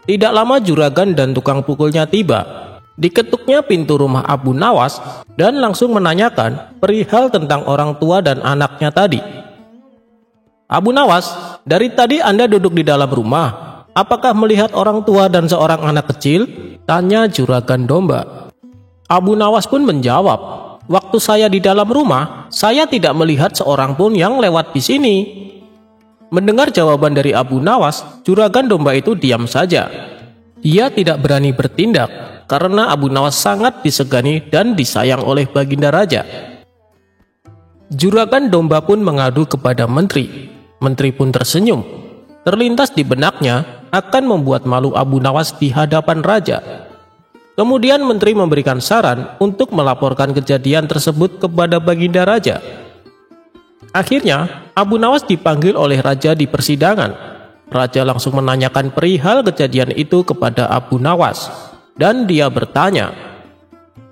Tidak lama juragan dan tukang pukulnya tiba. Diketuknya pintu rumah Abu Nawas dan langsung menanyakan perihal tentang orang tua dan anaknya tadi. "Abu Nawas, dari tadi Anda duduk di dalam rumah. Apakah melihat orang tua dan seorang anak kecil?" tanya juragan domba. Abu Nawas pun menjawab, "Waktu saya di dalam rumah, saya tidak melihat seorang pun yang lewat di sini." Mendengar jawaban dari Abu Nawas, juragan domba itu diam saja. Ia tidak berani bertindak karena Abu Nawas sangat disegani dan disayang oleh Baginda Raja. Juragan domba pun mengadu kepada menteri. Menteri pun tersenyum. Terlintas di benaknya akan membuat malu Abu Nawas di hadapan raja. Kemudian menteri memberikan saran untuk melaporkan kejadian tersebut kepada Baginda Raja. Akhirnya Abu Nawas dipanggil oleh raja di persidangan. Raja langsung menanyakan perihal kejadian itu kepada Abu Nawas, dan dia bertanya,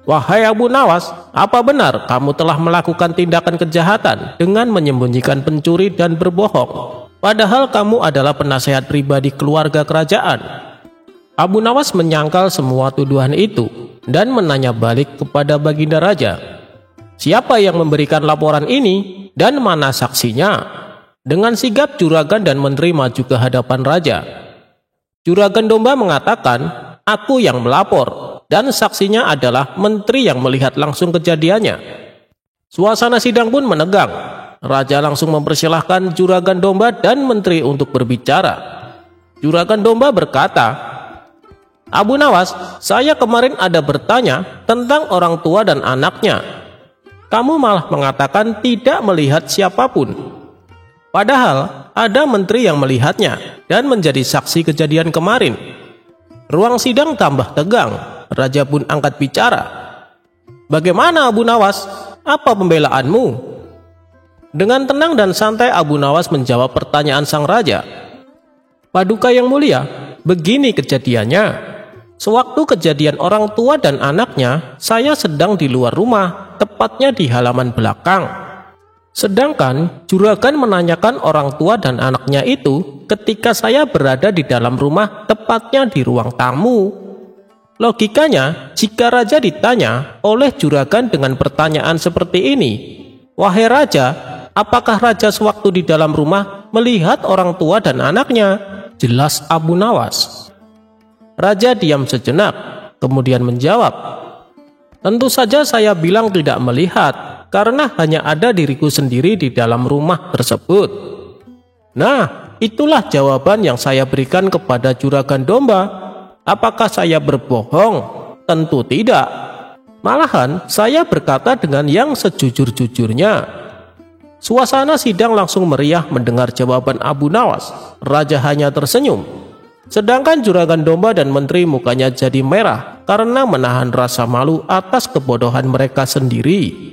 "Wahai Abu Nawas, apa benar kamu telah melakukan tindakan kejahatan dengan menyembunyikan pencuri dan berbohong, padahal kamu adalah penasehat pribadi keluarga kerajaan?" Abu Nawas menyangkal semua tuduhan itu dan menanya balik kepada Baginda Raja, "Siapa yang memberikan laporan ini dan mana saksinya?" Dengan sigap juragan dan menteri maju ke hadapan raja. Juragan domba mengatakan, "Aku yang melapor, dan saksinya adalah menteri yang melihat langsung kejadiannya." Suasana sidang pun menegang. Raja langsung mempersilahkan juragan domba dan menteri untuk berbicara. Juragan domba berkata, "Abu Nawas, saya kemarin ada bertanya tentang orang tua dan anaknya. Kamu malah mengatakan tidak melihat siapapun. Padahal ada menteri yang melihatnya dan menjadi saksi kejadian kemarin." Ruang sidang tambah tegang. Raja pun angkat bicara. "Bagaimana Abu Nawas? Apa pembelaanmu?" Dengan tenang dan santai Abu Nawas menjawab pertanyaan sang raja. "Paduka yang mulia, begini kejadiannya. Sewaktu kejadian orang tua dan anaknya, saya sedang di luar rumah, tepatnya di halaman belakang. Sedangkan juragan menanyakan orang tua dan anaknya itu ketika saya berada di dalam rumah, tepatnya di ruang tamu. Logikanya, jika raja ditanya oleh juragan dengan pertanyaan seperti ini, 'Wahai raja, apakah raja sewaktu di dalam rumah melihat orang tua dan anaknya?' Jelas Abu Nawas. Raja diam sejenak, kemudian menjawab, 'Tentu saja saya bilang tidak melihat, karena hanya ada diriku sendiri di dalam rumah tersebut.' Nah, itulah jawaban yang saya berikan kepada juragan domba. Apakah saya berbohong? Tentu tidak. Malahan saya berkata dengan yang sejujur-jujurnya." Suasana sidang langsung meriah mendengar jawaban Abu Nawas. Raja hanya tersenyum. Sedangkan juragan domba dan menteri mukanya jadi merah karena menahan rasa malu atas kebodohan mereka sendiri.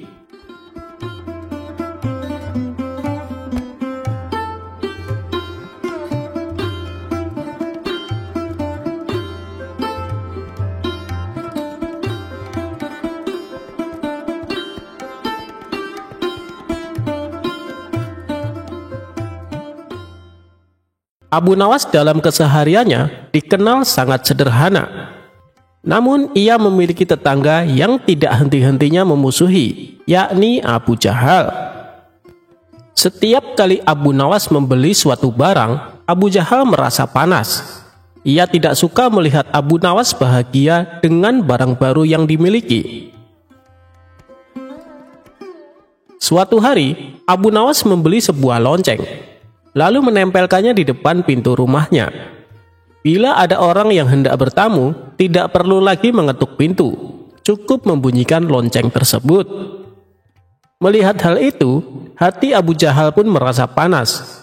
Abu Nawas dalam kesehariannya dikenal sangat sederhana. Namun ia memiliki tetangga yang tidak henti-hentinya memusuhi, yakni Abu Jahal. Setiap kali Abu Nawas membeli suatu barang, Abu Jahal merasa panas. Ia tidak suka melihat Abu Nawas bahagia dengan barang baru yang dimiliki. Suatu hari, Abu Nawas membeli sebuah lonceng, lalu menempelkannya di depan pintu rumahnya. Bila ada orang yang hendak bertamu, tidak perlu lagi mengetuk pintu, cukup membunyikan lonceng tersebut. Melihat hal itu, hati Abu Jahal pun merasa panas.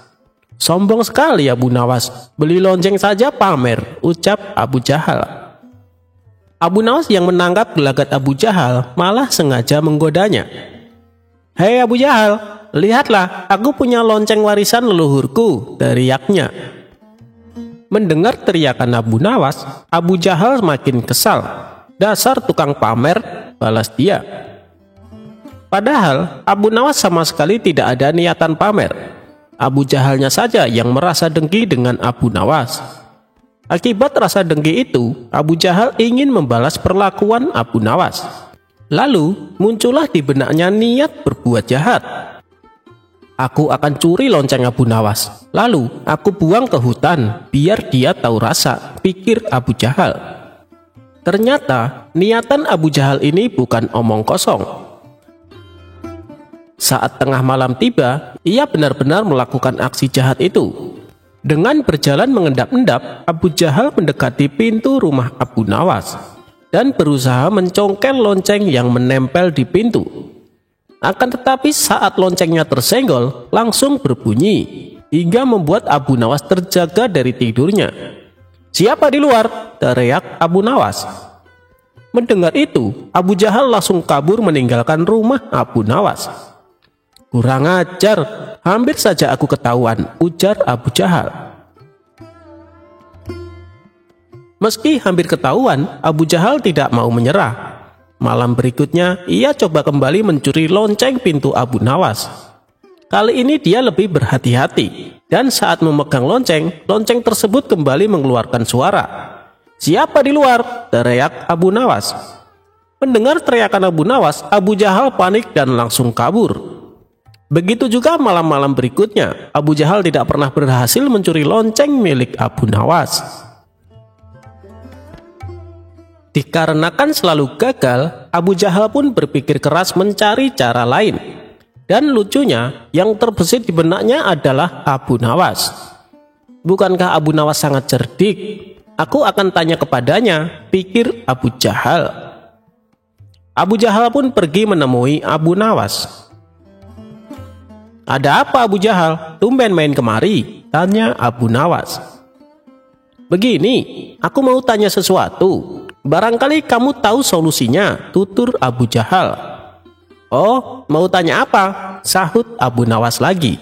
Sombong sekali Abu Nawas, beli lonceng saja pamer, ucap Abu Jahal. Abu Nawas yang menangkap gelagat Abu Jahal malah sengaja menggodanya. "Hei Abu Jahal, lihatlah, aku punya lonceng warisan leluhurku," teriaknya. Mendengar teriakan Abu Nawas, Abu Jahal makin kesal. "Dasar tukang pamer," balas dia. Padahal Abu Nawas sama sekali tidak ada niatan pamer. Abu Jahalnya saja yang merasa dengki dengan Abu Nawas. Akibat rasa dengki itu, Abu Jahal ingin membalas perlakuan Abu Nawas. Lalu muncullah di benaknya niat berbuat jahat. "Aku akan curi lonceng Abu Nawas, lalu aku buang ke hutan biar dia tahu rasa," pikir Abu Jahal. Ternyata niatan Abu Jahal ini bukan omong kosong. Saat tengah malam tiba, ia benar-benar melakukan aksi jahat itu. Dengan berjalan mengendap-endap, Abu Jahal mendekati pintu rumah Abu Nawas dan berusaha mencongkel lonceng yang menempel di pintu. Akan tetapi saat loncengnya tersenggol, langsung berbunyi hingga membuat Abu Nawas terjaga dari tidurnya. "Siapa di luar?" teriak Abu Nawas. Mendengar itu, Abu Jahal langsung kabur meninggalkan rumah Abu Nawas. "Kurang ajar, hampir saja aku ketahuan," ujar Abu Jahal. Meski hampir ketahuan, Abu Jahal tidak mau menyerah. Malam berikutnya, ia coba kembali mencuri lonceng pintu Abu Nawas. Kali ini dia lebih berhati-hati, dan saat memegang lonceng, lonceng tersebut kembali mengeluarkan suara. "Siapa di luar?" teriak Abu Nawas. Mendengar teriakan Abu Nawas, Abu Jahal panik dan langsung kabur. Begitu juga malam-malam berikutnya, Abu Jahal tidak pernah berhasil mencuri lonceng milik Abu Nawas. Dikarenakan selalu gagal, Abu Jahal pun berpikir keras mencari cara lain. Dan lucunya, yang terbesit di benaknya adalah Abu Nawas. "Bukankah Abu Nawas sangat cerdik? Aku akan tanya kepadanya," pikir Abu Jahal. Abu Jahal pun pergi menemui Abu Nawas. "Ada apa Abu Jahal? Tumben main kemari?" tanya Abu Nawas. "Begini, aku mau tanya sesuatu. Barangkali kamu tahu solusinya," tutur Abu Jahal. "Oh, mau tanya apa?" sahut Abu Nawas lagi.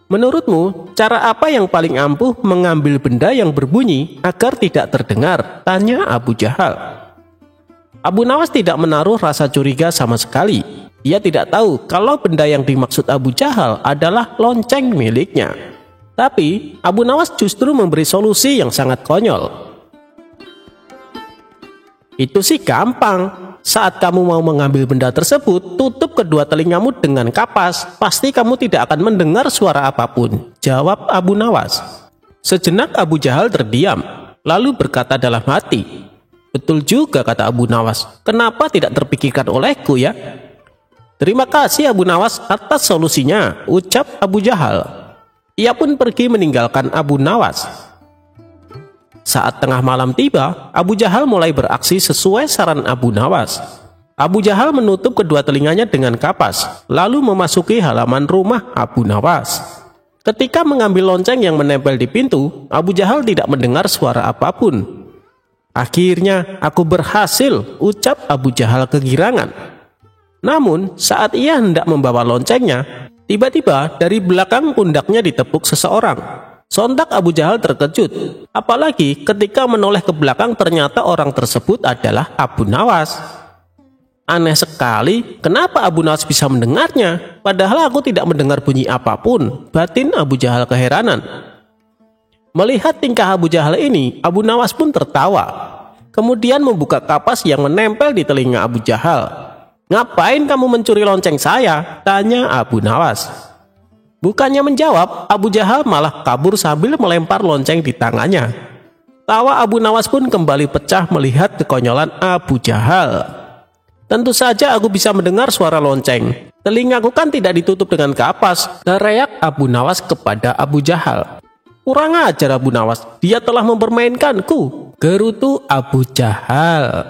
"Menurutmu, cara apa yang paling ampuh mengambil benda yang berbunyi agar tidak terdengar?" tanya Abu Jahal. Abu Nawas tidak menaruh rasa curiga sama sekali. Ia tidak tahu kalau benda yang dimaksud Abu Jahal adalah lonceng miliknya. Tapi Abu Nawas justru memberi solusi yang sangat konyol. "Itu sih gampang. Saat kamu mau mengambil benda tersebut, tutup kedua telingamu dengan kapas. Pasti kamu tidak akan mendengar suara apapun," jawab Abu Nawas. Sejenak Abu Jahal terdiam, lalu berkata dalam hati, "Betul juga kata Abu Nawas. Kenapa tidak terpikirkan olehku ya?" "Terima kasih Abu Nawas atas solusinya," ucap Abu Jahal. Ia pun pergi meninggalkan Abu Nawas. Saat tengah malam tiba, Abu Jahal mulai beraksi sesuai saran Abu Nawas. Abu Jahal menutup kedua telinganya dengan kapas, lalu memasuki halaman rumah Abu Nawas. Ketika mengambil lonceng yang menempel di pintu, Abu Jahal tidak mendengar suara apapun. "Akhirnya aku berhasil," ucap Abu Jahal kegirangan. Namun saat ia hendak membawa loncengnya, tiba-tiba dari belakang pundaknya ditepuk seseorang. Sontak Abu Jahal terkejut, apalagi ketika menoleh ke belakang ternyata orang tersebut adalah Abu Nawas. Aneh sekali, kenapa Abu Nawas bisa mendengarnya? Padahal aku tidak mendengar bunyi apapun, batin Abu Jahal keheranan. Melihat tingkah Abu Jahal ini, Abu Nawas pun tertawa. Kemudian membuka kapas yang menempel di telinga Abu Jahal. "Ngapain kamu mencuri lonceng saya?" tanya Abu Nawas. Bukannya menjawab, Abu Jahal malah kabur sambil melempar lonceng di tangannya. Tawa Abu Nawas pun kembali pecah melihat kekonyolan Abu Jahal. "Tentu saja aku bisa mendengar suara lonceng. Telingaku kan tidak ditutup dengan kapas," teriak Abu Nawas kepada Abu Jahal. "Kurang ajar Abu Nawas, dia telah mempermainkanku," gerutu Abu Jahal.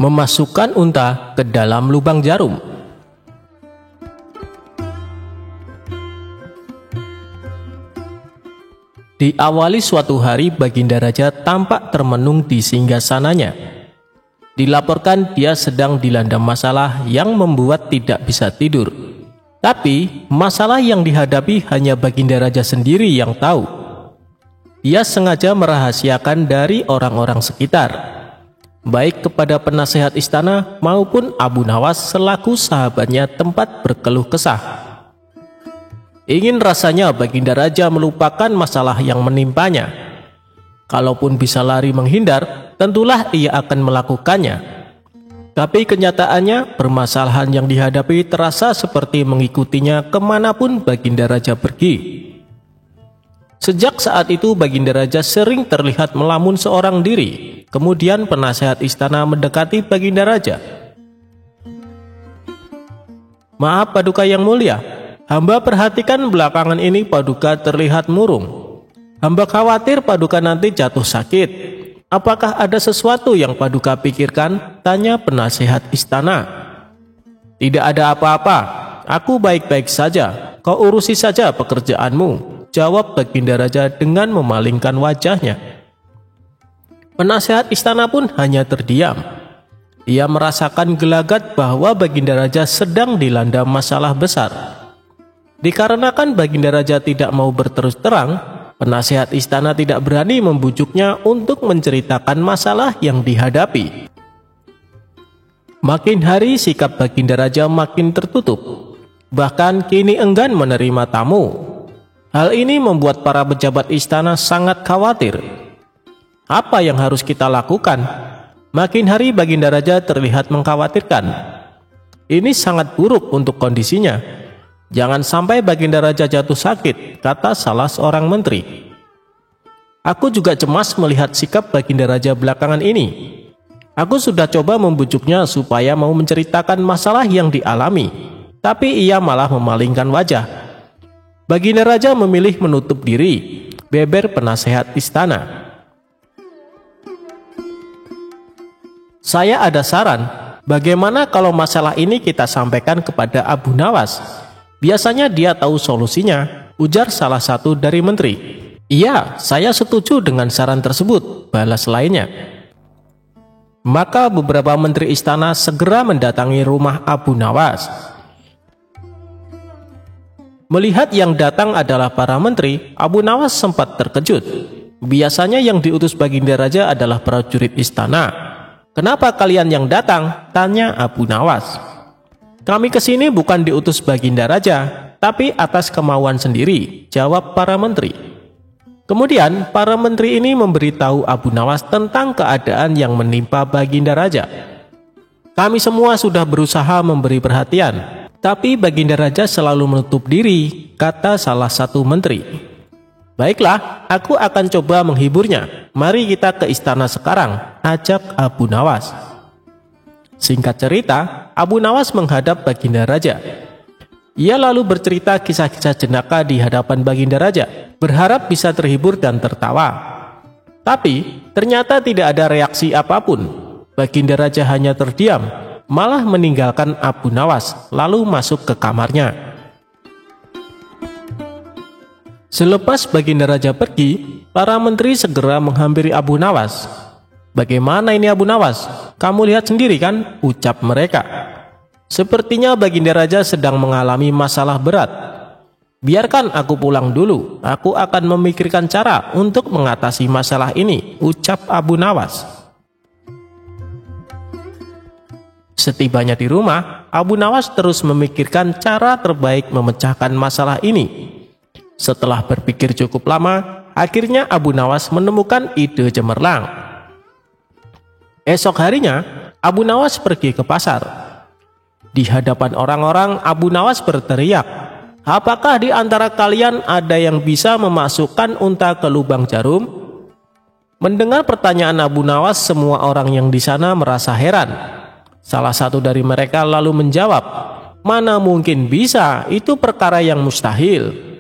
Memasukkan unta ke dalam lubang jarum. Diawali suatu hari, Baginda Raja tampak termenung di singgasananya. Dilaporkan dia sedang dilanda masalah yang membuat tidak bisa tidur. Tapi masalah yang dihadapi hanya Baginda Raja sendiri yang tahu. Ia sengaja merahasiakan dari orang-orang sekitar, baik kepada penasehat istana maupun Abu Nawas selaku sahabatnya tempat berkeluh kesah. Ingin rasanya Baginda Raja melupakan masalah yang menimpanya. Kalaupun bisa lari menghindar, tentulah ia akan melakukannya. Tapi kenyataannya, permasalahan yang dihadapi terasa seperti mengikutinya kemanapun Baginda Raja pergi. Sejak saat itu Baginda Raja sering terlihat melamun seorang diri. Kemudian penasehat istana mendekati Baginda Raja. "Maaf Paduka yang mulia, hamba perhatikan belakangan ini Paduka terlihat murung. Hamba khawatir Paduka nanti jatuh sakit. Apakah ada sesuatu yang Paduka pikirkan?" tanya penasehat istana. "Tidak ada apa-apa, aku baik-baik saja. Kau urusi saja pekerjaanmu," jawab Baginda Raja dengan memalingkan wajahnya. Penasehat istana pun hanya terdiam. Ia merasakan gelagat bahwa Baginda Raja sedang dilanda masalah besar. Dikarenakan Baginda Raja tidak mau berterus terang, penasehat istana tidak berani membujuknya untuk menceritakan masalah yang dihadapi. Makin hari sikap Baginda Raja makin tertutup, bahkan kini enggan menerima tamu. Hal ini membuat para pejabat istana sangat khawatir. Apa yang harus kita lakukan? Makin hari Baginda Raja terlihat mengkhawatirkan. Ini sangat buruk untuk kondisinya. Jangan sampai Baginda Raja jatuh sakit, kata salah seorang menteri. Aku juga cemas melihat sikap Baginda Raja belakangan ini. Aku sudah coba membujuknya supaya mau menceritakan masalah yang dialami, tapi ia malah memalingkan wajah. Baginda Raja memilih menutup diri, beber penasehat istana. "Saya ada saran, bagaimana kalau masalah ini kita sampaikan kepada Abu Nawas? Biasanya dia tahu solusinya," ujar salah satu dari menteri. "Iya, saya setuju dengan saran tersebut," balas lainnya. Maka beberapa menteri istana segera mendatangi rumah Abu Nawas. Melihat yang datang adalah para menteri, Abu Nawas sempat terkejut. Biasanya yang diutus Baginda Raja adalah prajurit istana. "Kenapa kalian yang datang?" tanya Abu Nawas. "Kami kesini bukan diutus Baginda Raja, tapi atas kemauan sendiri," jawab para menteri. Kemudian para menteri ini memberitahu Abu Nawas tentang keadaan yang menimpa Baginda Raja. "Kami semua sudah berusaha memberi perhatian, tapi Baginda Raja selalu menutup diri," kata salah satu menteri. "Baiklah, aku akan coba menghiburnya. Mari kita ke istana sekarang," ajak Abu Nawas. Singkat cerita, Abu Nawas menghadap Baginda Raja. Ia lalu bercerita kisah-kisah jenaka di hadapan Baginda Raja, berharap bisa terhibur dan tertawa. Tapi ternyata tidak ada reaksi apapun. Baginda Raja hanya terdiam, malah meninggalkan Abu Nawas, lalu masuk ke kamarnya. Selepas Baginda Raja pergi, para menteri segera menghampiri Abu Nawas. "Bagaimana ini Abu Nawas? Kamu lihat sendiri kan?" ucap mereka. "Sepertinya Baginda Raja sedang mengalami masalah berat. Biarkan aku pulang dulu, aku akan memikirkan cara untuk mengatasi masalah ini," ucap Abu Nawas. Setibanya di rumah, Abu Nawas terus memikirkan cara terbaik memecahkan masalah ini. Setelah berpikir cukup lama, akhirnya Abu Nawas menemukan ide cemerlang. Esok harinya, Abu Nawas pergi ke pasar. Di hadapan orang-orang, Abu Nawas berteriak, "Apakah di antara kalian ada yang bisa memasukkan unta ke lubang jarum?" Mendengar pertanyaan Abu Nawas, semua orang yang di sana merasa heran. Salah satu dari mereka lalu menjawab, "Mana mungkin bisa, itu perkara yang mustahil."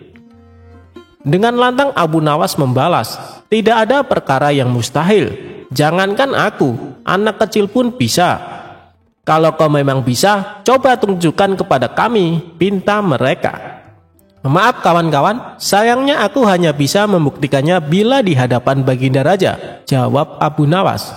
Dengan lantang Abu Nawas membalas, "Tidak ada perkara yang mustahil. Jangankan aku, anak kecil pun bisa. Kalau kau memang bisa, coba tunjukkan kepada kami, pinta mereka. Maaf kawan-kawan, sayangnya aku hanya bisa membuktikannya bila di hadapan Baginda Raja, jawab Abu Nawas.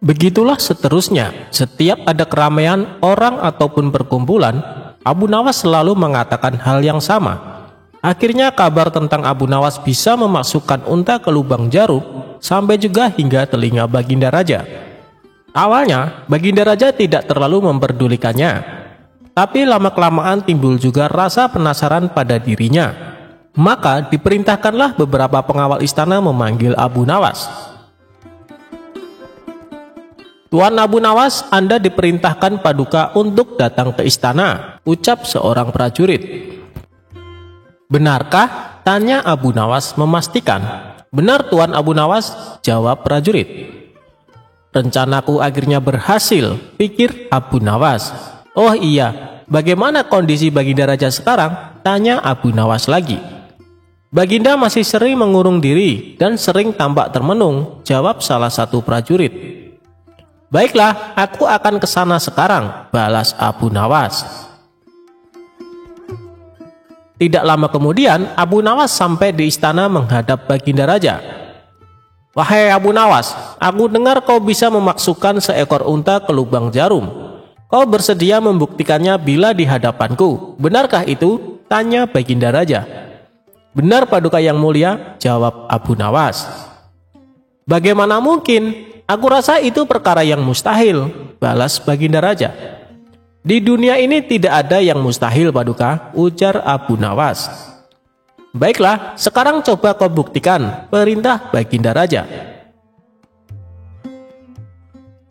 Begitulah seterusnya, setiap ada keramaian orang ataupun perkumpulan, Abu Nawas selalu mengatakan hal yang sama. Akhirnya kabar tentang Abu Nawas bisa memasukkan unta ke lubang jarum sampai juga hingga telinga Baginda Raja. Awalnya, Baginda Raja tidak terlalu memperdulikannya, tapi lama-kelamaan timbul juga rasa penasaran pada dirinya. Maka diperintahkanlah beberapa pengawal istana memanggil Abu Nawas. Tuan Abu Nawas, Anda diperintahkan Paduka untuk datang ke istana, ucap seorang prajurit. Benarkah? Tanya Abu Nawas memastikan. Benar Tuan Abu Nawas, jawab prajurit. Rencanaku akhirnya berhasil, pikir Abu Nawas. Oh iya, bagaimana kondisi Baginda Raja sekarang? Tanya Abu Nawas lagi. Baginda masih sering mengurung diri dan sering tampak termenung, jawab salah satu prajurit. Baiklah, aku akan ke sana sekarang, balas Abu Nawas. Tidak lama kemudian, Abu Nawas sampai di istana menghadap Baginda Raja. Wahai Abu Nawas, aku dengar kau bisa memasukkan seekor unta ke lubang jarum. Kau bersedia membuktikannya bila di hadapanku. Benarkah itu? Tanya Baginda Raja. Benar Paduka yang mulia, jawab Abu Nawas. Bagaimana mungkin? Aku rasa itu perkara yang mustahil, balas Baginda Raja. Di dunia ini tidak ada yang mustahil Paduka, ujar Abu Nawas. Baiklah, sekarang coba kau buktikan, perintah Baginda Raja.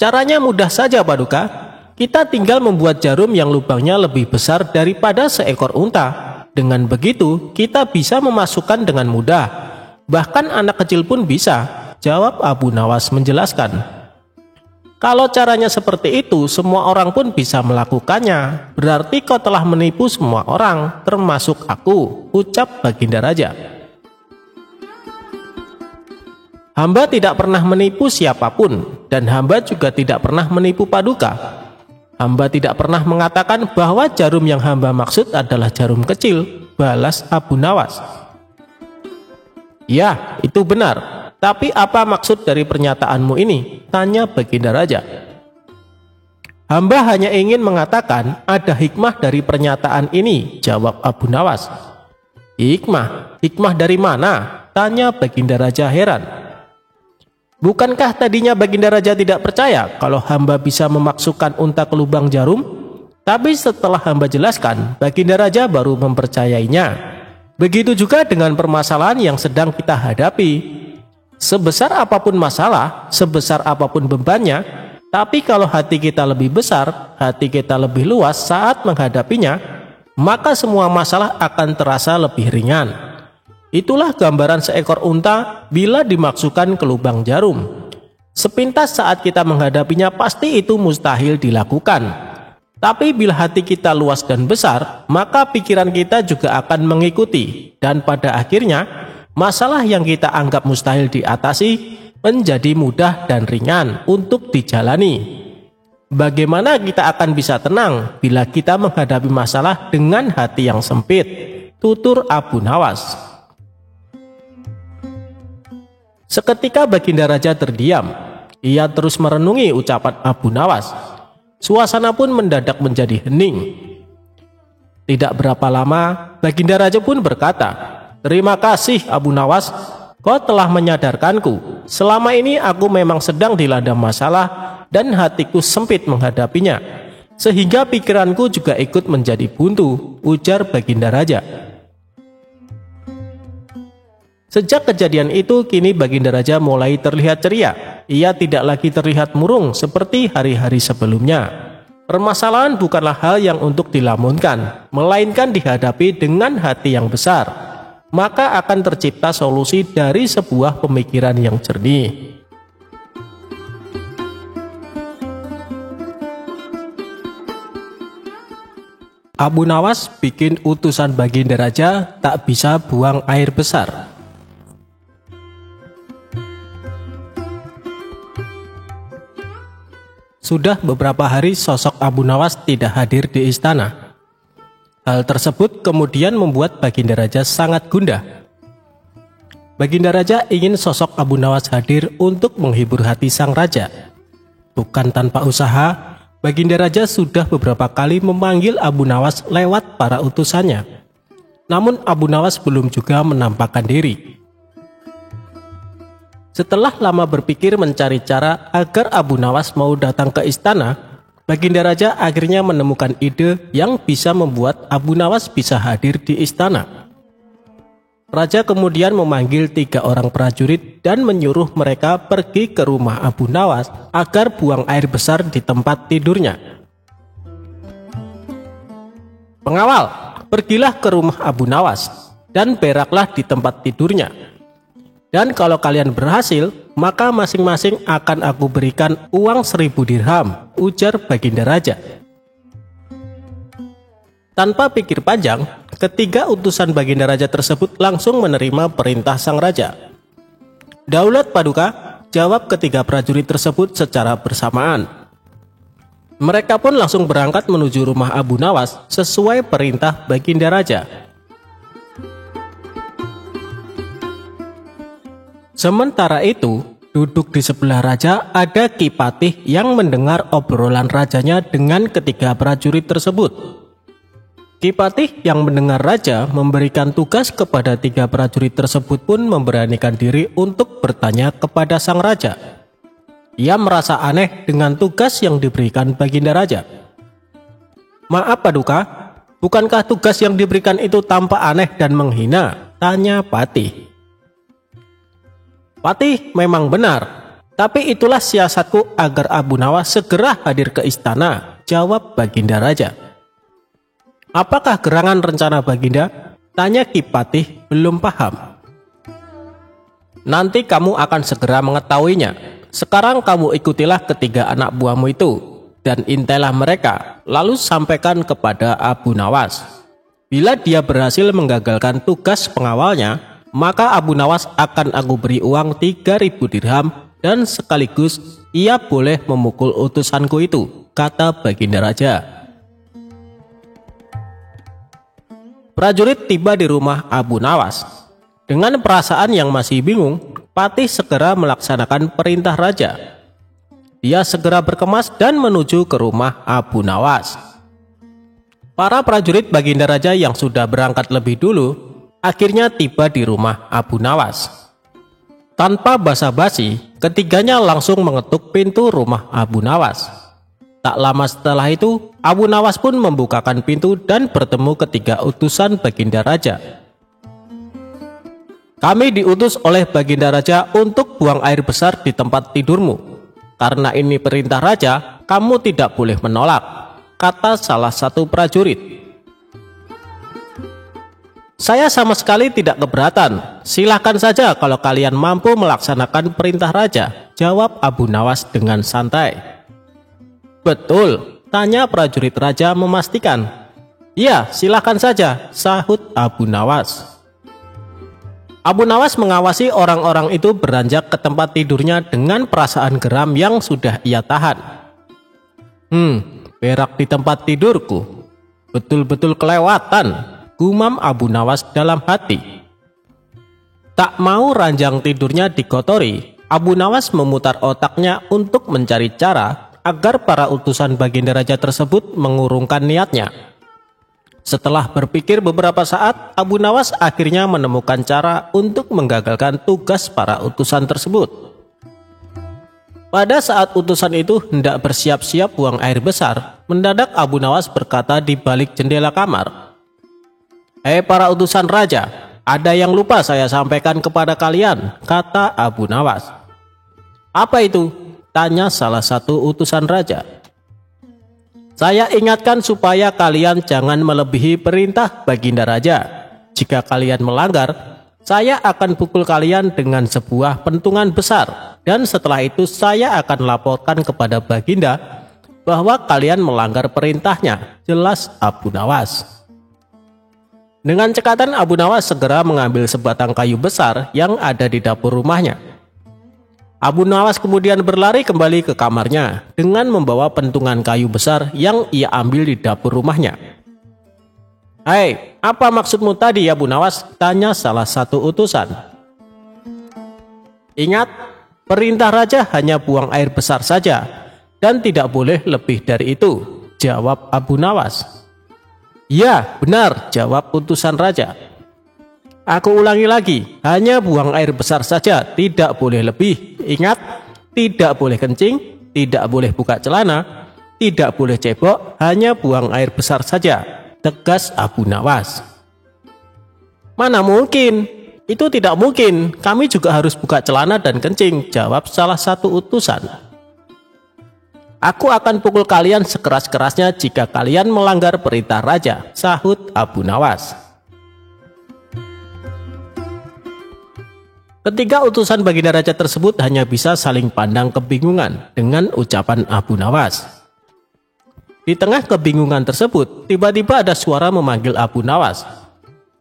Caranya mudah saja Paduka, kita tinggal membuat jarum yang lubangnya lebih besar daripada seekor unta. Dengan begitu, kita bisa memasukkan dengan mudah. Bahkan anak kecil pun bisa, jawab Abu Nawas menjelaskan. Kalau caranya seperti itu, semua orang pun bisa melakukannya. Berarti kau telah menipu semua orang, termasuk aku, ucap Baginda Raja. Hamba tidak pernah menipu siapapun, dan hamba juga tidak pernah menipu Paduka. Hamba tidak pernah mengatakan bahwa jarum yang hamba maksud adalah jarum kecil, balas Abu Nawas. Ya, itu benar. Tapi apa maksud dari pernyataanmu ini? Tanya Baginda Raja. Hamba hanya ingin mengatakan ada hikmah dari pernyataan ini, jawab Abu Nawas. Hikmah? Hikmah dari mana? Tanya Baginda Raja heran. Bukankah tadinya Baginda Raja tidak percaya kalau hamba bisa memasukkan unta ke lubang jarum? Tapi setelah hamba jelaskan, Baginda Raja baru mempercayainya. Begitu juga dengan permasalahan yang sedang kita hadapi. Sebesar apapun masalah, sebesar apapun bebannya, tapi kalau hati kita lebih besar, hati kita lebih luas saat menghadapinya, maka semua masalah akan terasa lebih ringan. Itulah gambaran seekor unta bila dimasukkan ke lubang jarum. Sepintas saat kita menghadapinya pasti itu mustahil dilakukan. Tapi bila hati kita luas dan besar, maka pikiran kita juga akan mengikuti, dan pada akhirnya masalah yang kita anggap mustahil diatasi menjadi mudah dan ringan untuk dijalani. Bagaimana kita akan bisa tenang bila kita menghadapi masalah dengan hati yang sempit? Tutur Abu Nawas. Seketika Baginda Raja terdiam. Ia terus merenungi ucapan Abu Nawas. Suasana pun mendadak menjadi hening. Tidak berapa lama, Baginda Raja pun berkata, terima kasih Abu Nawas, kau telah menyadarkanku. Selama ini aku memang sedang dilanda masalah dan hatiku sempit menghadapinya, sehingga pikiranku juga ikut menjadi buntu, ujar Baginda Raja. Sejak kejadian itu, kini Baginda Raja mulai terlihat ceria. Ia tidak lagi terlihat murung seperti hari-hari sebelumnya. Permasalahan bukanlah hal yang untuk dilamunkan, melainkan dihadapi dengan hati yang besar. Maka akan tercipta solusi dari sebuah pemikiran yang jernih. Abu Nawas bikin utusan Baginda Raja tak bisa buang air besar. sudah beberapa hari sosok Abu Nawas tidak hadir di istana. Hal tersebut kemudian membuat Baginda Raja sangat gundah. Baginda Raja ingin sosok Abu Nawas hadir untuk menghibur hati sang raja. Bukan tanpa usaha, Baginda Raja sudah beberapa kali memanggil Abu Nawas lewat para utusannya. Namun Abu Nawas belum juga menampakkan diri. Setelah lama berpikir mencari cara agar Abu Nawas mau datang ke istana, Baginda Raja akhirnya menemukan ide yang bisa membuat Abu Nawas bisa hadir di istana. Raja kemudian memanggil 3 orang prajurit dan menyuruh mereka pergi ke rumah Abu Nawas agar buang air besar di tempat tidurnya. "Pengawal, pergilah ke rumah Abu Nawas dan beraklah di tempat tidurnya. Dan kalau kalian berhasil, maka masing-masing akan aku berikan uang 1000 dirham," ujar Baginda Raja. Tanpa pikir panjang, ketiga utusan Baginda Raja tersebut langsung menerima perintah sang raja. "Daulat Paduka," jawab ketiga prajurit tersebut secara bersamaan. Mereka pun langsung berangkat menuju rumah Abu Nawas sesuai perintah Baginda Raja. Sementara itu, duduk di sebelah raja ada Ki Patih yang mendengar obrolan rajanya dengan ketiga prajurit tersebut. Ki Patih yang mendengar raja memberikan tugas kepada 3 prajurit tersebut pun memberanikan diri untuk bertanya kepada sang raja. Ia merasa aneh dengan tugas yang diberikan Baginda Raja. "Maaf Paduka, bukankah tugas yang diberikan itu tampak aneh dan menghina?" tanya Patih. "Patih, memang benar, tapi itulah siasatku agar Abu Nawas segera hadir ke istana," jawab Baginda Raja. "Apakah gerangan rencana Baginda?" tanya Ki Patih belum paham. "Nanti kamu akan segera mengetahuinya. Sekarang kamu ikutilah ketiga anak buahmu itu dan intailah mereka, lalu sampaikan kepada Abu Nawas. Bila dia berhasil menggagalkan tugas pengawalnya, maka Abu Nawas akan aku beri uang 3000 dirham dan sekaligus ia boleh memukul utusanku itu," kata Baginda Raja. Prajurit tiba di rumah Abu Nawas. Dengan perasaan yang masih bingung, Patih segera melaksanakan perintah raja. Dia segera berkemas dan menuju ke rumah Abu Nawas. Para prajurit Baginda Raja yang sudah berangkat lebih dulu akhirnya tiba di rumah Abu Nawas. Tanpa basa-basi, ketiganya langsung mengetuk pintu rumah Abu Nawas. Tak lama setelah itu, Abu Nawas pun membukakan pintu dan bertemu ketiga utusan Baginda Raja. "Kami diutus oleh Baginda Raja untuk buang air besar di tempat tidurmu. Karena ini perintah Raja, kamu tidak boleh menolak," kata salah satu prajurit. "Saya sama sekali tidak keberatan. Silahkan saja kalau kalian mampu melaksanakan perintah Raja," jawab Abu Nawas dengan santai. "Betul?" tanya prajurit Raja memastikan. "Ya, silahkan saja," sahut Abu Nawas. Abu Nawas mengawasi orang-orang itu beranjak ke tempat tidurnya dengan perasaan geram yang sudah ia tahan. Berak di tempat tidurku. Betul-betul kelewatan," gumam Abu Nawas dalam hati. Tak mau ranjang tidurnya dikotori, Abu Nawas memutar otaknya untuk mencari cara agar para utusan Baginda Raja tersebut mengurungkan niatnya. Setelah berpikir beberapa saat, Abu Nawas akhirnya menemukan cara untuk menggagalkan tugas para utusan tersebut. Pada saat utusan itu hendak bersiap-siap buang air besar, mendadak Abu Nawas berkata di balik jendela kamar, "Hei para utusan raja, ada yang lupa saya sampaikan kepada kalian," kata Abu Nawas. "Apa itu?" tanya salah satu utusan raja. "Saya ingatkan supaya kalian jangan melebihi perintah Baginda Raja. Jika kalian melanggar, saya akan pukul kalian dengan sebuah pentungan besar. Dan setelah itu saya akan laporkan kepada Baginda bahwa kalian melanggar perintahnya," jelas Abu Nawas. Dengan cekatan Abu Nawas segera mengambil sebatang kayu besar yang ada di dapur rumahnya. Abu Nawas kemudian berlari kembali ke kamarnya dengan membawa pentungan kayu besar yang ia ambil di dapur rumahnya. "Hai, apa maksudmu tadi, Abu Nawas?" tanya salah satu utusan. "Ingat, perintah raja hanya buang air besar saja dan tidak boleh lebih dari itu," jawab Abu Nawas. "Ya, benar," jawab utusan raja. "Aku ulangi lagi, hanya buang air besar saja, tidak boleh lebih. Ingat, tidak boleh kencing, tidak boleh buka celana, tidak boleh cebok, hanya buang air besar saja," tegas Abu Nawas. "Mana mungkin, itu tidak mungkin, kami juga harus buka celana dan kencing," jawab salah satu utusan. "Aku akan pukul kalian sekeras-kerasnya jika kalian melanggar perintah raja," sahut Abu Nawas. Ketiga utusan baginda raja tersebut hanya bisa saling pandang kebingungan dengan ucapan Abu Nawas. Di tengah kebingungan tersebut, tiba-tiba ada suara memanggil Abu Nawas.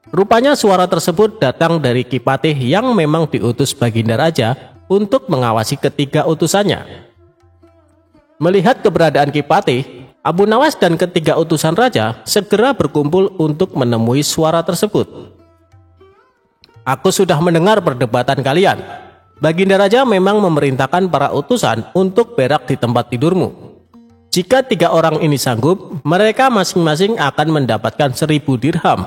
Rupanya suara tersebut datang dari Ki Patih yang memang diutus baginda raja untuk mengawasi ketiga utusannya. Melihat keberadaan Ki Patih, Abu Nawas dan ketiga utusan raja segera berkumpul untuk menemui suara tersebut. "Aku sudah mendengar perdebatan kalian. Baginda raja memang memerintahkan para utusan untuk berak di tempat tidurmu. Jika 3 orang ini sanggup, mereka masing-masing akan mendapatkan 1000 dirham.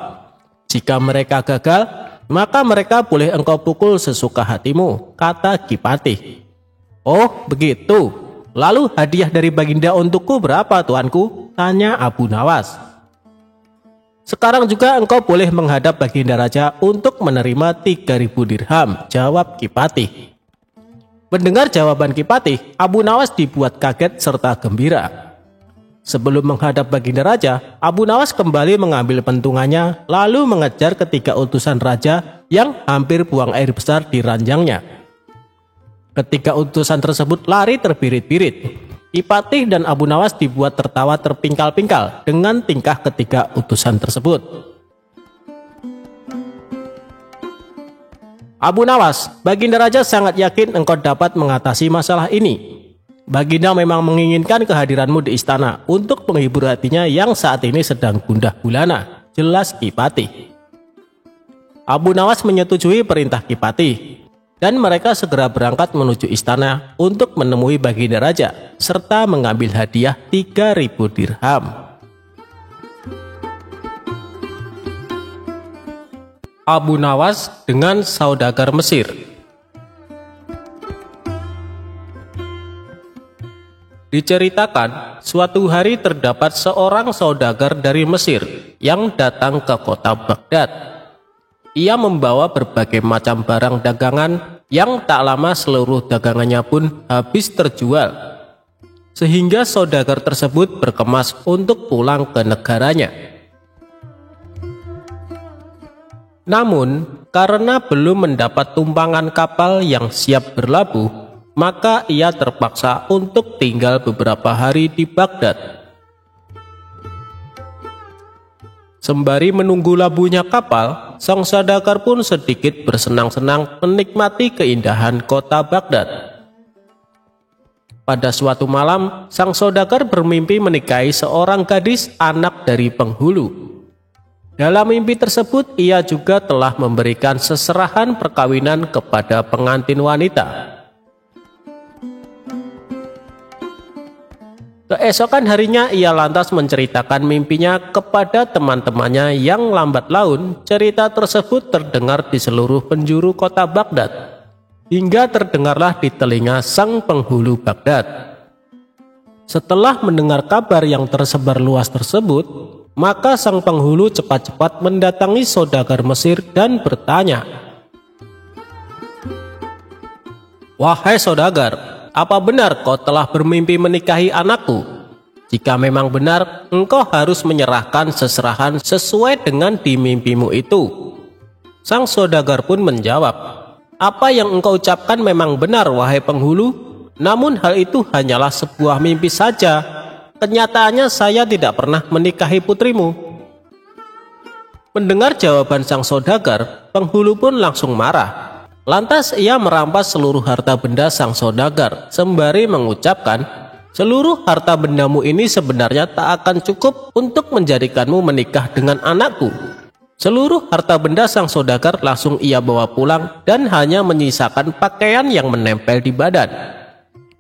Jika mereka gagal, maka mereka boleh engkau pukul sesuka hatimu," kata Ki Patih. "Oh, begitu. Lalu hadiah dari baginda untukku berapa, tuanku?" tanya Abu Nawas. "Sekarang juga engkau boleh menghadap baginda raja untuk menerima 3000 dirham," jawab Ki Patih. Mendengar jawaban Ki Patih, Abu Nawas dibuat kaget serta gembira. Sebelum menghadap baginda raja, Abu Nawas kembali mengambil pentungannya lalu mengejar ketiga utusan raja yang hampir buang air besar di ranjangnya. Ketiga utusan tersebut lari terbirit-birit. Ki Patih dan Abu Nawas dibuat tertawa terpingkal-pingkal dengan tingkah ketiga utusan tersebut. "Abu Nawas, baginda raja sangat yakin engkau dapat mengatasi masalah ini. Baginda memang menginginkan kehadiranmu di istana untuk menghibur hatinya yang saat ini sedang gundah gulana," jelas Ki Patih. Abu Nawas menyetujui perintah Ki Patih, dan mereka segera berangkat menuju istana untuk menemui baginda raja serta mengambil hadiah 3000 dirham. Abu Nawas dengan saudagar Mesir. Diceritakan, suatu hari terdapat seorang saudagar dari Mesir yang datang ke kota Baghdad. Ia membawa berbagai macam barang dagangan yang tak lama seluruh dagangannya pun habis terjual. Sehingga saudagar tersebut berkemas untuk pulang ke negaranya. Namun, karena belum mendapat tumpangan kapal yang siap berlabuh, maka ia terpaksa untuk tinggal beberapa hari di Baghdad. Sembari menunggu labuhnya kapal, sang saudagar pun sedikit bersenang-senang menikmati keindahan kota Baghdad. Pada suatu malam, sang saudagar bermimpi menikahi seorang gadis anak dari penghulu. Dalam mimpi tersebut, ia juga telah memberikan seserahan perkawinan kepada pengantin wanita. Keesokan harinya ia lantas menceritakan mimpinya kepada teman-temannya yang lambat laun. Cerita tersebut terdengar di seluruh penjuru kota Baghdad, hingga terdengarlah di telinga sang penghulu Baghdad. Setelah mendengar kabar yang tersebar luas tersebut, maka sang penghulu cepat-cepat mendatangi saudagar Mesir dan bertanya, "Wahai saudagar, apa benar kau telah bermimpi menikahi anakku? Jika memang benar, engkau harus menyerahkan seserahan sesuai dengan di mimpimu itu." Sang saudagar pun menjawab, "Apa yang engkau ucapkan memang benar, wahai penghulu. Namun hal itu hanyalah sebuah mimpi saja. Kenyataannya saya tidak pernah menikahi putrimu." Mendengar jawaban sang saudagar, penghulu pun langsung marah. Lantas ia merampas seluruh harta benda sang saudagar sembari mengucapkan, "Seluruh harta bendamu ini sebenarnya tak akan cukup untuk menjadikanmu menikah dengan anakku." Seluruh harta benda sang saudagar langsung ia bawa pulang dan hanya menyisakan pakaian yang menempel di badan.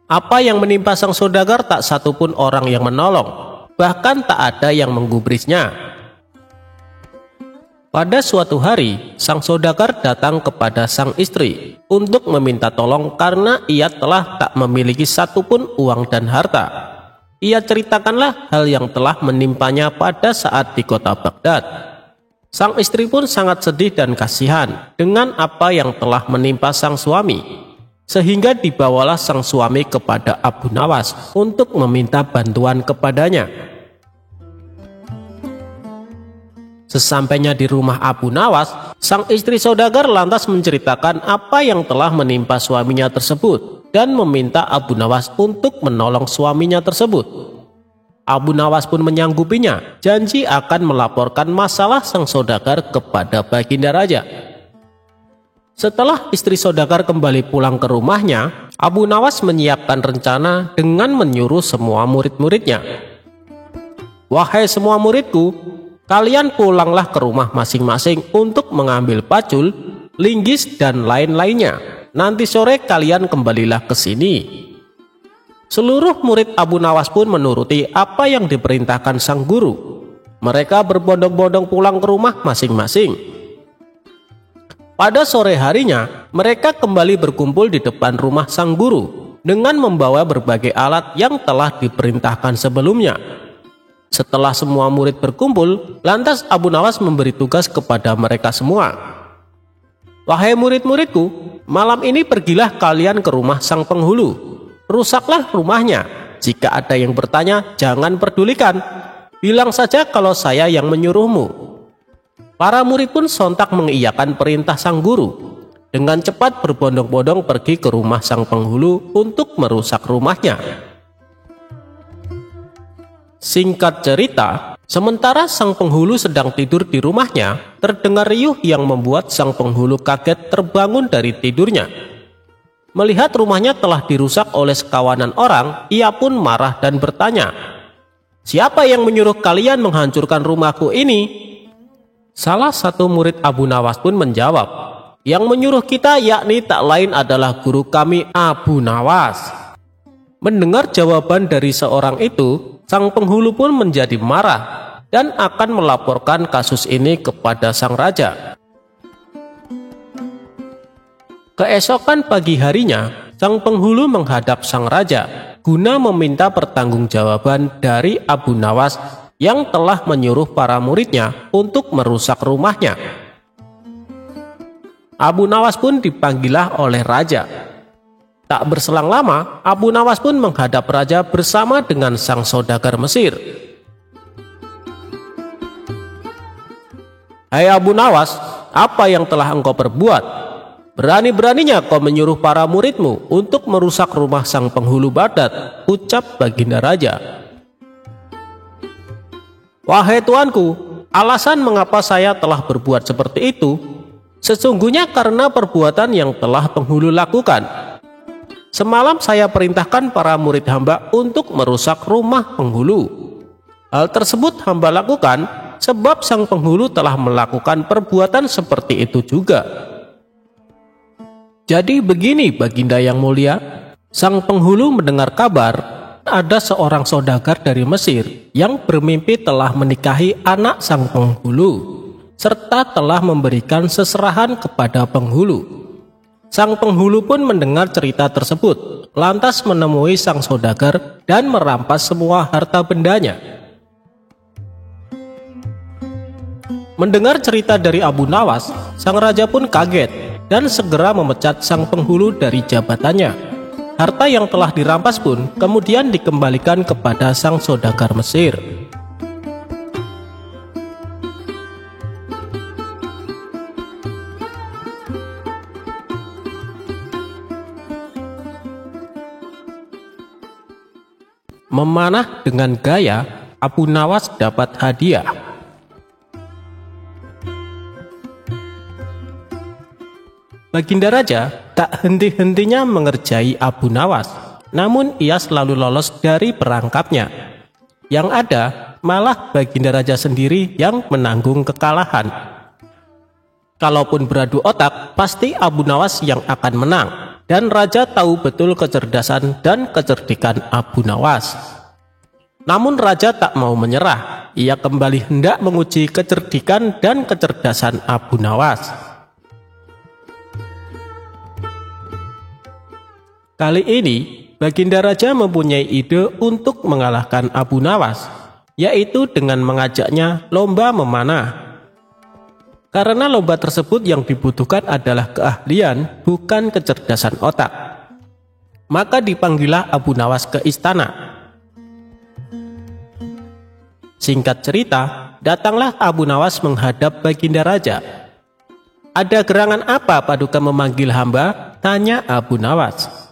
Apa yang menimpa sang saudagar tak satupun orang yang menolong, bahkan tak ada yang menggubrisnya. Pada suatu hari, sang saudagar datang kepada sang istri untuk meminta tolong karena ia telah tak memiliki satupun uang dan harta. Ia ceritakanlah hal yang telah menimpanya pada saat di kota Baghdad. Sang istri pun sangat sedih dan kasihan dengan apa yang telah menimpa sang suami, sehingga dibawalah sang suami kepada Abu Nawas untuk meminta bantuan kepadanya. Sesampainya di rumah Abu Nawas, sang istri saudagar lantas menceritakan apa yang telah menimpa suaminya tersebut dan meminta Abu Nawas untuk menolong suaminya tersebut. Abu Nawas pun menyanggupinya, janji akan melaporkan masalah sang saudagar kepada Baginda Raja. Setelah istri saudagar kembali pulang ke rumahnya, Abu Nawas menyiapkan rencana dengan menyuruh semua murid-muridnya, "Wahai semua muridku, kalian pulanglah ke rumah masing-masing untuk mengambil pacul, linggis, dan lain-lainnya. Nanti sore kalian kembalilah ke sini." Seluruh murid Abu Nawas pun menuruti apa yang diperintahkan sang guru. Mereka berbondong-bondong pulang ke rumah masing-masing. Pada sore harinya, mereka kembali berkumpul di depan rumah sang guru dengan membawa berbagai alat yang telah diperintahkan sebelumnya. Setelah semua murid berkumpul, lantas Abu Nawas memberi tugas kepada mereka semua. "Wahai murid-muridku, malam ini pergilah kalian ke rumah sang penghulu. Rusaklah rumahnya. Jika ada yang bertanya, jangan pedulikan. Bilang saja kalau saya yang menyuruhmu." Para murid pun sontak mengiyakan perintah sang guru. Dengan cepat berbondong-bondong pergi ke rumah sang penghulu untuk merusak rumahnya. Singkat cerita, sementara sang penghulu sedang tidur di rumahnya, terdengar riuh yang membuat sang penghulu kaget terbangun dari tidurnya. Melihat rumahnya telah dirusak oleh sekawanan orang, ia pun marah dan bertanya, "Siapa yang menyuruh kalian menghancurkan rumahku ini?" Salah satu murid Abu Nawas pun menjawab, "Yang menyuruh kita yakni tak lain adalah guru kami Abu Nawas." Mendengar jawaban dari seorang itu, sang penghulu pun menjadi marah dan akan melaporkan kasus ini kepada sang raja. Keesokan pagi harinya, sang penghulu menghadap sang raja guna meminta pertanggungjawaban dari Abu Nawas yang telah menyuruh para muridnya untuk merusak rumahnya. Abu Nawas pun dipanggillah oleh raja. Tak berselang lama, Abu Nawas pun menghadap raja bersama dengan sang saudagar Mesir. "Hai Abu Nawas, apa yang telah engkau perbuat? Berani-beraninya kau menyuruh para muridmu untuk merusak rumah sang penghulu Baghdad," ucap Baginda Raja. "Wahai tuanku, alasan mengapa saya telah berbuat seperti itu, sesungguhnya karena perbuatan yang telah penghulu lakukan. Semalam saya perintahkan para murid hamba untuk merusak rumah penghulu. Hal tersebut hamba lakukan sebab sang penghulu telah melakukan perbuatan seperti itu juga." Jadi begini Baginda yang mulia, sang penghulu mendengar kabar ada seorang saudagar dari Mesir yang bermimpi telah menikahi anak sang penghulu, serta telah memberikan seserahan kepada penghulu. Sang penghulu pun mendengar cerita tersebut, lantas menemui sang saudagar dan merampas semua harta bendanya. Mendengar cerita dari Abu Nawas, sang raja pun kaget dan segera memecat sang penghulu dari jabatannya. Harta yang telah dirampas pun kemudian dikembalikan kepada sang saudagar Mesir. Memanah dengan gaya, Abu Nawas dapat hadiah. Baginda Raja tak henti-hentinya mengerjai Abu Nawas, namun ia selalu lolos dari perangkapnya. Yang ada, malah Baginda Raja sendiri yang menanggung kekalahan. Kalaupun beradu otak, pasti Abu Nawas yang akan menang. Dan Raja tahu betul kecerdasan dan kecerdikan Abu Nawas. Namun Raja tak mau menyerah. Ia kembali hendak menguji kecerdikan dan kecerdasan Abu Nawas. Kali ini, Baginda Raja mempunyai ide untuk mengalahkan Abu Nawas, yaitu dengan mengajaknya lomba memanah. Karena lomba tersebut yang dibutuhkan adalah keahlian, bukan kecerdasan otak. Maka dipanggillah Abu Nawas ke istana. Singkat cerita, datanglah Abu Nawas menghadap Baginda Raja. "Ada gerangan apa Paduka memanggil hamba?" tanya Abu Nawas.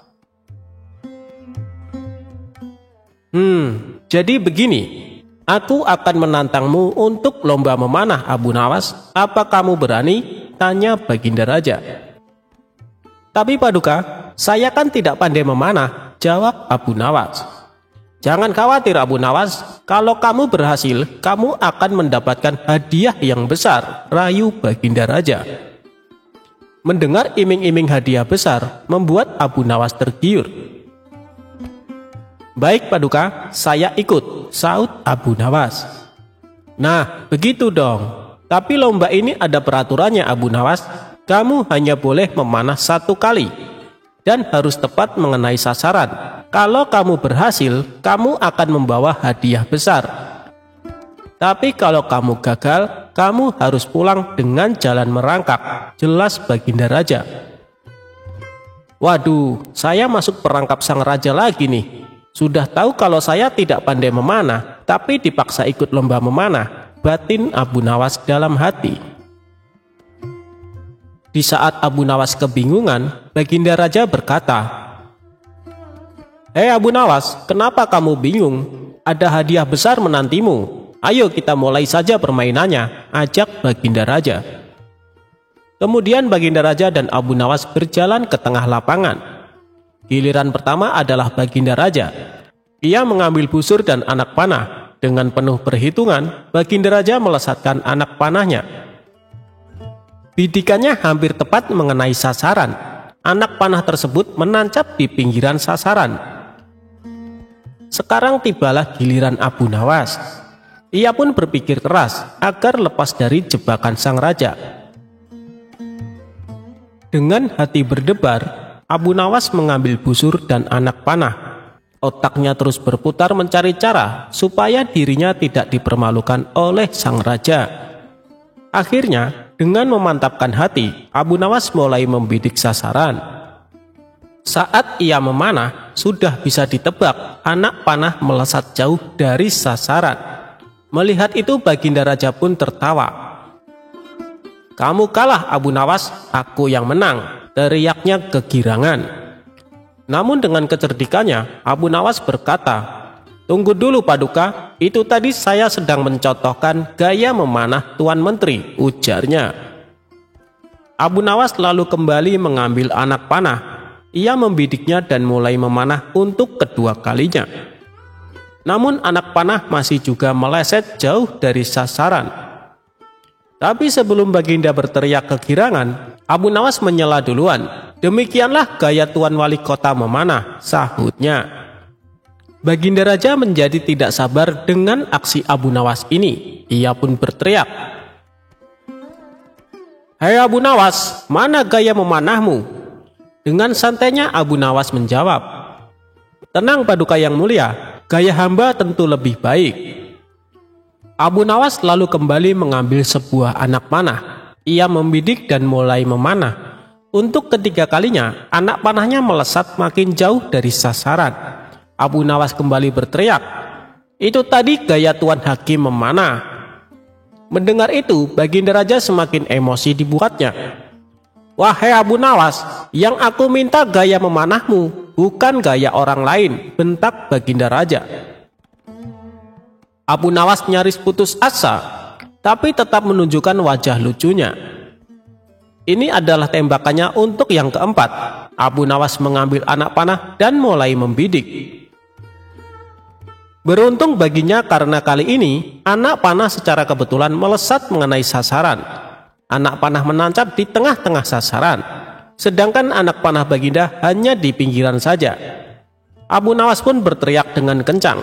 Jadi begini, aku akan menantangmu untuk lomba memanah Abu Nawas. Apa kamu berani? Tanya Baginda Raja. Tapi Paduka, saya kan tidak pandai memanah, jawab Abu Nawas. Jangan khawatir Abu Nawas, kalau kamu berhasil, kamu akan mendapatkan hadiah yang besar, rayu Baginda Raja. Mendengar iming-iming hadiah besar, membuat Abu Nawas tergiur. Baik Paduka, saya ikut, saut Abu Nawas. Nah, begitu dong. Tapi lomba ini ada peraturannya Abu Nawas. Kamu hanya boleh memanah 1 kali dan harus tepat mengenai sasaran. Kalau kamu berhasil, kamu akan membawa hadiah besar. Tapi kalau kamu gagal, kamu harus pulang dengan jalan merangkak, jelas Baginda Raja. Waduh, saya masuk perangkap sang raja lagi nih. Sudah tahu kalau saya tidak pandai memanah, tapi dipaksa ikut lomba memanah, batin Abu Nawas dalam hati. Di saat Abu Nawas kebingungan, Baginda Raja berkata, "Hei Abu Nawas, kenapa kamu bingung? Ada hadiah besar menantimu. Ayo kita mulai saja permainannya," ajak Baginda Raja. Kemudian Baginda Raja dan Abu Nawas berjalan ke tengah lapangan. Giliran pertama adalah Baginda Raja. Ia mengambil busur dan anak panah. Dengan penuh perhitungan, Baginda Raja melesatkan anak panahnya. Bidikannya hampir tepat mengenai sasaran. Anak panah tersebut menancap di pinggiran sasaran. Sekarang tibalah giliran Abu Nawas. Ia pun berpikir keras agar lepas dari jebakan sang raja. Dengan hati berdebar, Abu Nawas mengambil busur dan anak panah. Otaknya terus berputar mencari cara supaya dirinya tidak dipermalukan oleh sang raja. Akhirnya, dengan memantapkan hati, Abu Nawas mulai membidik sasaran. Saat ia memanah, sudah bisa ditebak anak panah melesat jauh dari sasaran. Melihat itu, Baginda Raja pun tertawa. "Kamu kalah Abu Nawas, aku yang menang," teriaknya kegirangan. Namun dengan kecerdikannya, Abu Nawas berkata, "Tunggu dulu Paduka, itu tadi saya sedang mencontohkan gaya memanah Tuan Menteri," ujarnya. Abu Nawas lalu kembali mengambil anak panah. Ia membidiknya dan mulai memanah untuk kedua kalinya. Namun anak panah masih juga meleset jauh dari sasaran. Tapi sebelum Baginda berteriak kegirangan, Abu Nawas menyela duluan. "Demikianlah gaya Tuan Wali Kota memanah," sahutnya. Baginda Raja menjadi tidak sabar dengan aksi Abu Nawas ini. Ia pun berteriak, "Hei Abu Nawas, mana gaya memanahmu?" Dengan santainya Abu Nawas menjawab, "Tenang Paduka yang mulia, gaya hamba tentu lebih baik." Abu Nawas lalu kembali mengambil sebuah anak panah. Ia membidik dan mulai memanah. Untuk ketiga kalinya, anak panahnya melesat makin jauh dari sasaran. Abu Nawas kembali berteriak, "Itu tadi gaya Tuan Hakim memanah." Mendengar itu, Baginda Raja semakin emosi dibuatnya. "Wahai Abu Nawas, yang aku minta gaya memanahmu, bukan gaya orang lain," bentak Baginda Raja. Abu Nawas nyaris putus asa, tapi tetap menunjukkan wajah lucunya. Ini adalah tembakannya untuk yang keempat. Abu Nawas mengambil anak panah dan mulai membidik. Beruntung baginya karena kali ini anak panah secara kebetulan melesat mengenai sasaran. Anak panah menancap di tengah-tengah sasaran, sedangkan anak panah Baginda hanya di pinggiran saja. Abu Nawas pun berteriak dengan kencang.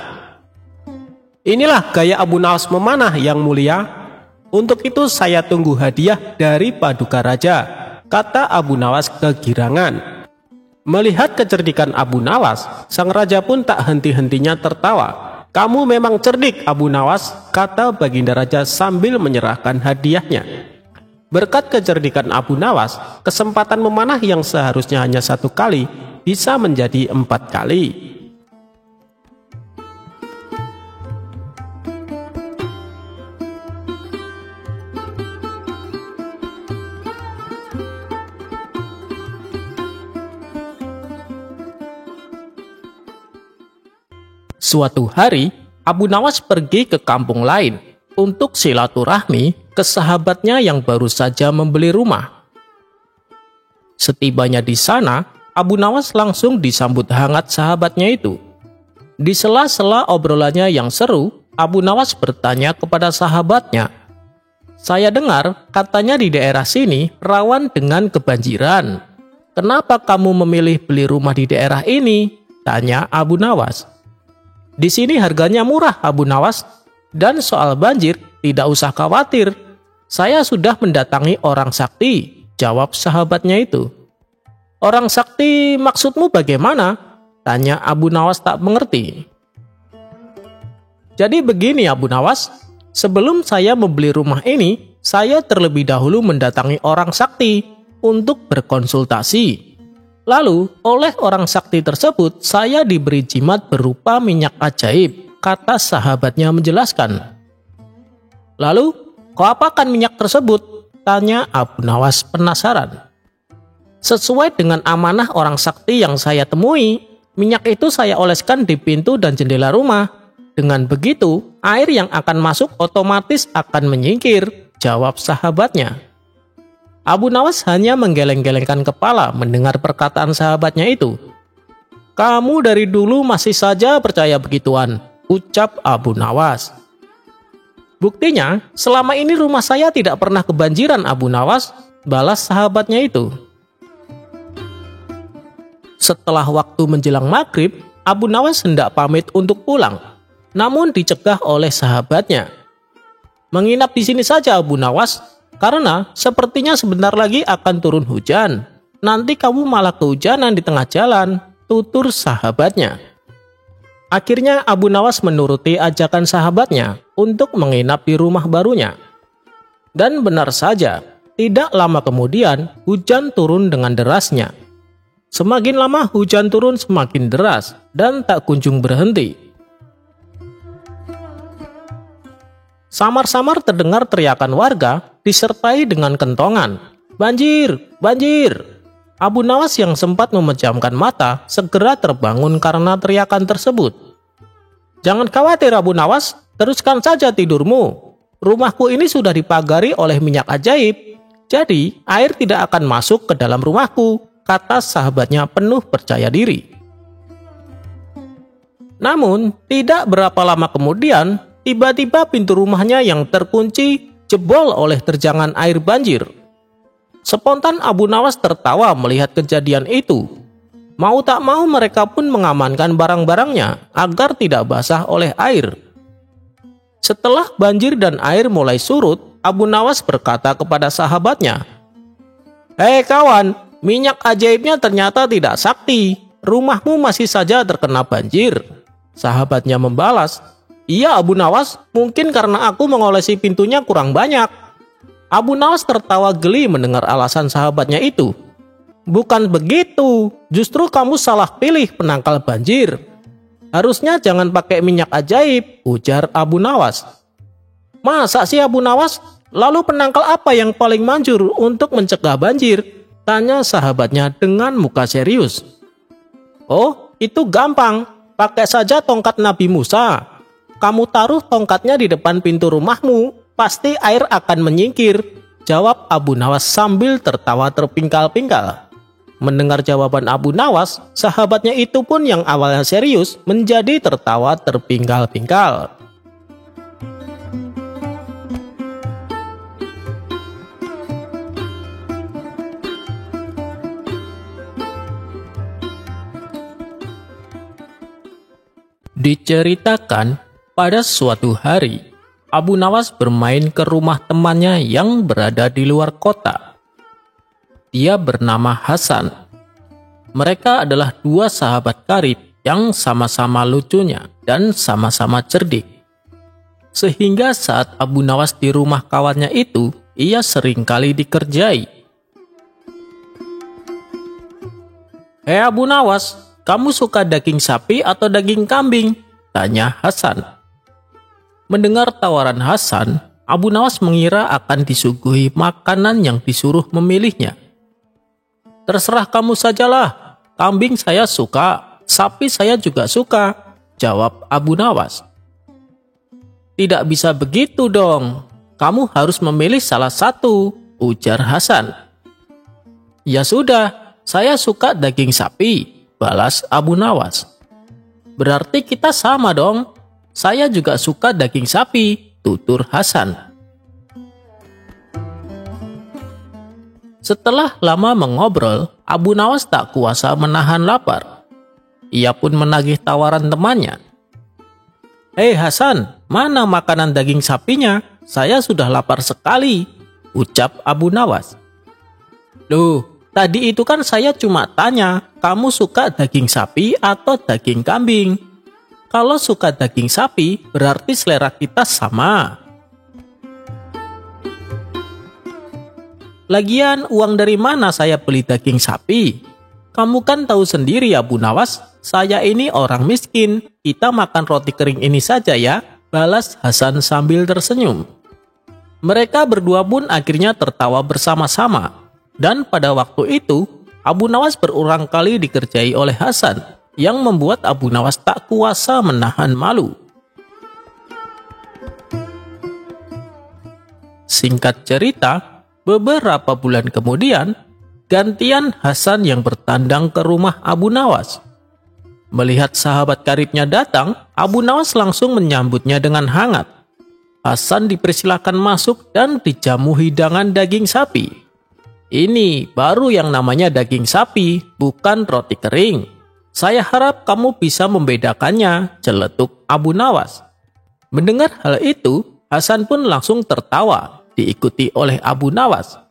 Inilah gaya Abu Nawas memanah yang mulia. Untuk itu saya tunggu hadiah dari Paduka Raja, kata Abu Nawas kegirangan. Melihat kecerdikan Abu Nawas, sang raja pun tak henti-hentinya tertawa. Kamu memang cerdik, Abu Nawas, kata Baginda Raja sambil menyerahkan hadiahnya. Berkat kecerdikan Abu Nawas, kesempatan memanah yang seharusnya hanya 1 kali bisa menjadi 4 kali. Suatu hari, Abu Nawas pergi ke kampung lain untuk silaturahmi ke sahabatnya yang baru saja membeli rumah. Setibanya di sana, Abu Nawas langsung disambut hangat sahabatnya itu. Di sela-sela obrolannya yang seru, Abu Nawas bertanya kepada sahabatnya, "Saya dengar katanya di daerah sini rawan dengan kebanjiran. Kenapa kamu memilih beli rumah di daerah ini?" tanya Abu Nawas. "Di sini harganya murah, Abu Nawas, dan soal banjir tidak usah khawatir. Saya sudah mendatangi orang sakti," jawab sahabatnya itu. "Orang sakti maksudmu bagaimana?" tanya Abu Nawas tak mengerti. "Jadi begini Abu Nawas, sebelum saya membeli rumah ini, saya terlebih dahulu mendatangi orang sakti untuk berkonsultasi. Lalu, oleh orang sakti tersebut, saya diberi jimat berupa minyak ajaib," kata sahabatnya menjelaskan. "Lalu, kau apakan minyak tersebut?" tanya Abu Nawas penasaran. "Sesuai dengan amanah orang sakti yang saya temui, minyak itu saya oleskan di pintu dan jendela rumah. Dengan begitu, air yang akan masuk otomatis akan menyingkir," jawab sahabatnya. Abu Nawas hanya menggeleng-gelengkan kepala mendengar perkataan sahabatnya itu. "Kamu dari dulu masih saja percaya begituan," ucap Abu Nawas. "Buktinya, selama ini rumah saya tidak pernah kebanjiran, Abu Nawas," balas sahabatnya itu. Setelah waktu menjelang maghrib, Abu Nawas hendak pamit untuk pulang, namun dicegah oleh sahabatnya. "Menginap di sini saja, Abu Nawas, karena sepertinya sebentar lagi akan turun hujan. Nanti kamu malah kehujanan di tengah jalan," tutur sahabatnya. Akhirnya Abu Nawas menuruti ajakan sahabatnya untuk menginap di rumah barunya. Dan benar saja, tidak lama kemudian hujan turun dengan derasnya. Semakin lama hujan turun semakin deras dan tak kunjung berhenti. Samar-samar terdengar teriakan warga disertai dengan kentongan, "Banjir! Banjir!" Abu Nawas yang sempat memejamkan mata segera terbangun karena teriakan tersebut. "Jangan khawatir Abu Nawas, teruskan saja tidurmu. Rumahku ini sudah dipagari oleh minyak ajaib, jadi air tidak akan masuk ke dalam rumahku," kata sahabatnya penuh percaya diri. Namun, tidak berapa lama kemudian, tiba-tiba pintu rumahnya yang terkunci jebol oleh terjangan air banjir. Spontan Abu Nawas tertawa melihat kejadian itu. Mau tak mau mereka pun mengamankan barang-barangnya agar tidak basah oleh air. Setelah banjir dan air mulai surut, Abu Nawas berkata kepada sahabatnya, "Hei kawan, minyak ajaibnya ternyata tidak sakti. Rumahmu masih saja terkena banjir." Sahabatnya membalas, "Iya Abu Nawas, mungkin karena aku mengolesi pintunya kurang banyak." Abu Nawas tertawa geli mendengar alasan sahabatnya itu. "Bukan begitu, justru kamu salah pilih penangkal banjir. Harusnya jangan pakai minyak ajaib," ujar Abu Nawas. "Masa sih Abu Nawas? Lalu penangkal apa yang paling manjur untuk mencegah banjir?" tanya sahabatnya dengan muka serius. "Oh, itu gampang. Pakai saja tongkat Nabi Musa. Kamu taruh tongkatnya di depan pintu rumahmu, pasti air akan menyingkir," jawab Abu Nawas sambil tertawa terpingkal-pingkal. Mendengar jawaban Abu Nawas, sahabatnya itu pun yang awalnya serius menjadi tertawa terpingkal-pingkal. Diceritakan, pada suatu hari, Abu Nawas bermain ke rumah temannya yang berada di luar kota. Dia bernama Hasan. Mereka adalah dua sahabat karib yang sama-sama lucunya dan sama-sama cerdik. Sehingga saat Abu Nawas di rumah kawannya itu, ia seringkali dikerjai. "Hei Abu Nawas, kamu suka daging sapi atau daging kambing?" tanya Hasan. Mendengar tawaran Hasan, Abu Nawas mengira akan disuguhi makanan yang disuruh memilihnya. "Terserah kamu sajalah, kambing saya suka, sapi saya juga suka," jawab Abu Nawas. "Tidak bisa begitu dong, kamu harus memilih salah satu," ujar Hasan. "Ya sudah, saya suka daging sapi," balas Abu Nawas. "Berarti kita sama dong, saya juga suka daging sapi," tutur Hasan. Setelah lama mengobrol, Abu Nawas tak kuasa menahan lapar. Ia pun menagih tawaran temannya. "Hei Hasan, mana makanan daging sapinya? Saya sudah lapar sekali," ucap Abu Nawas. "Loh, tadi itu kan saya cuma tanya, kamu suka daging sapi atau daging kambing? Kalau suka daging sapi, berarti selera kita sama. Lagian uang dari mana saya beli daging sapi? Kamu kan tahu sendiri Abu Nawas, saya ini orang miskin, kita makan roti kering ini saja ya," balas Hasan sambil tersenyum. Mereka berdua pun akhirnya tertawa bersama-sama. Dan pada waktu itu, Abu Nawas berulang kali dikerjai oleh Hasan, yang membuat Abu Nawas tak kuasa menahan malu. Singkat cerita, beberapa bulan kemudian, gantian Hasan yang bertandang ke rumah Abu Nawas. Melihat sahabat karibnya datang, Abu Nawas langsung menyambutnya dengan hangat. Hasan dipersilakan masuk dan dijamu hidangan daging sapi. "Ini baru yang namanya daging sapi, bukan roti kering. Saya harap kamu bisa membedakannya," celetuk Abu Nawas. Mendengar hal itu, Hasan pun langsung tertawa, diikuti oleh Abu Nawas.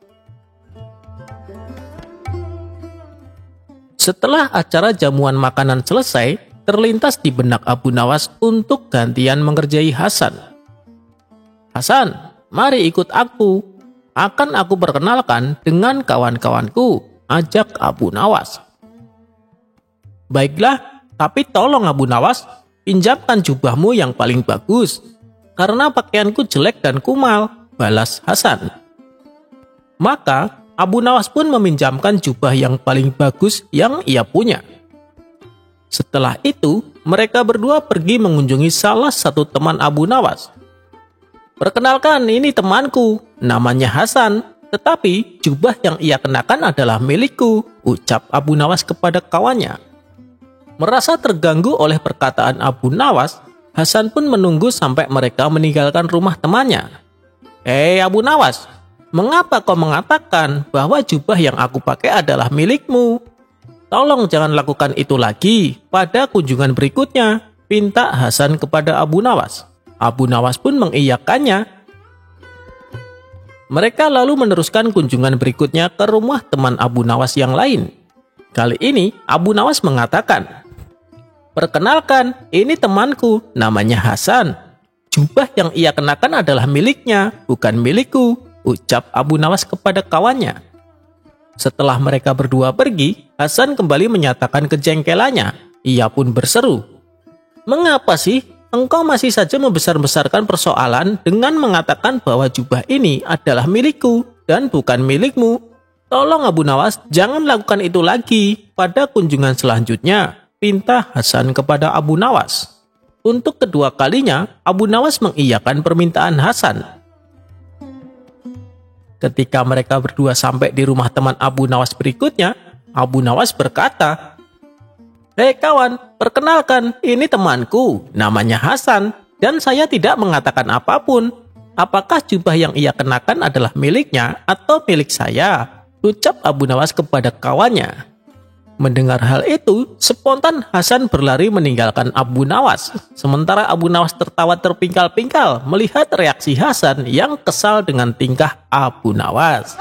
Setelah acara jamuan makanan selesai, terlintas di benak Abu Nawas untuk gantian mengerjai Hasan. "Hasan, mari ikut aku. Akan aku perkenalkan dengan kawan-kawanku," ajak Abu Nawas. "Baiklah, tapi tolong Abu Nawas, pinjamkan jubahmu yang paling bagus, karena pakaianku jelek dan kumal," balas Hasan. Maka Abu Nawas pun meminjamkan jubah yang paling bagus yang ia punya. Setelah itu, mereka berdua pergi mengunjungi salah satu teman Abu Nawas. "Perkenalkan, ini temanku, namanya Hasan, tetapi jubah yang ia kenakan adalah milikku," ucap Abu Nawas kepada kawannya. Merasa terganggu oleh perkataan Abu Nawas, Hasan pun menunggu sampai mereka meninggalkan rumah temannya. "Hei Abu Nawas, mengapa kau mengatakan bahwa jubah yang aku pakai adalah milikmu? Tolong jangan lakukan itu lagi pada kunjungan berikutnya," pinta Hasan kepada Abu Nawas. Abu Nawas pun mengiyakannya. Mereka lalu meneruskan kunjungan berikutnya ke rumah teman Abu Nawas yang lain. Kali ini Abu Nawas mengatakan, "Perkenalkan, ini temanku, namanya Hasan. Jubah yang ia kenakan adalah miliknya, bukan milikku," ucap Abu Nawas kepada kawannya. Setelah mereka berdua pergi, Hasan kembali menyatakan kejengkelannya. Ia pun berseru, "Mengapa sih engkau masih saja membesar-besarkan persoalan dengan mengatakan bahwa jubah ini adalah milikku dan bukan milikmu? Tolong Abu Nawas, jangan lakukan itu lagi pada kunjungan selanjutnya," pinta Hasan kepada Abu Nawas. Untuk kedua kalinya, Abu Nawas mengiyakan permintaan Hasan. Ketika mereka berdua sampai di rumah teman Abu Nawas berikutnya, Abu Nawas berkata, "Hei kawan, perkenalkan, ini temanku, namanya Hasan, dan saya tidak mengatakan apapun. Apakah jubah yang ia kenakan adalah miliknya atau milik saya?" ucap Abu Nawas kepada kawannya. Mendengar hal itu, spontan Hasan berlari meninggalkan Abu Nawas. Sementara Abu Nawas tertawa terpingkal-pingkal melihat reaksi Hasan yang kesal dengan tingkah Abu Nawas.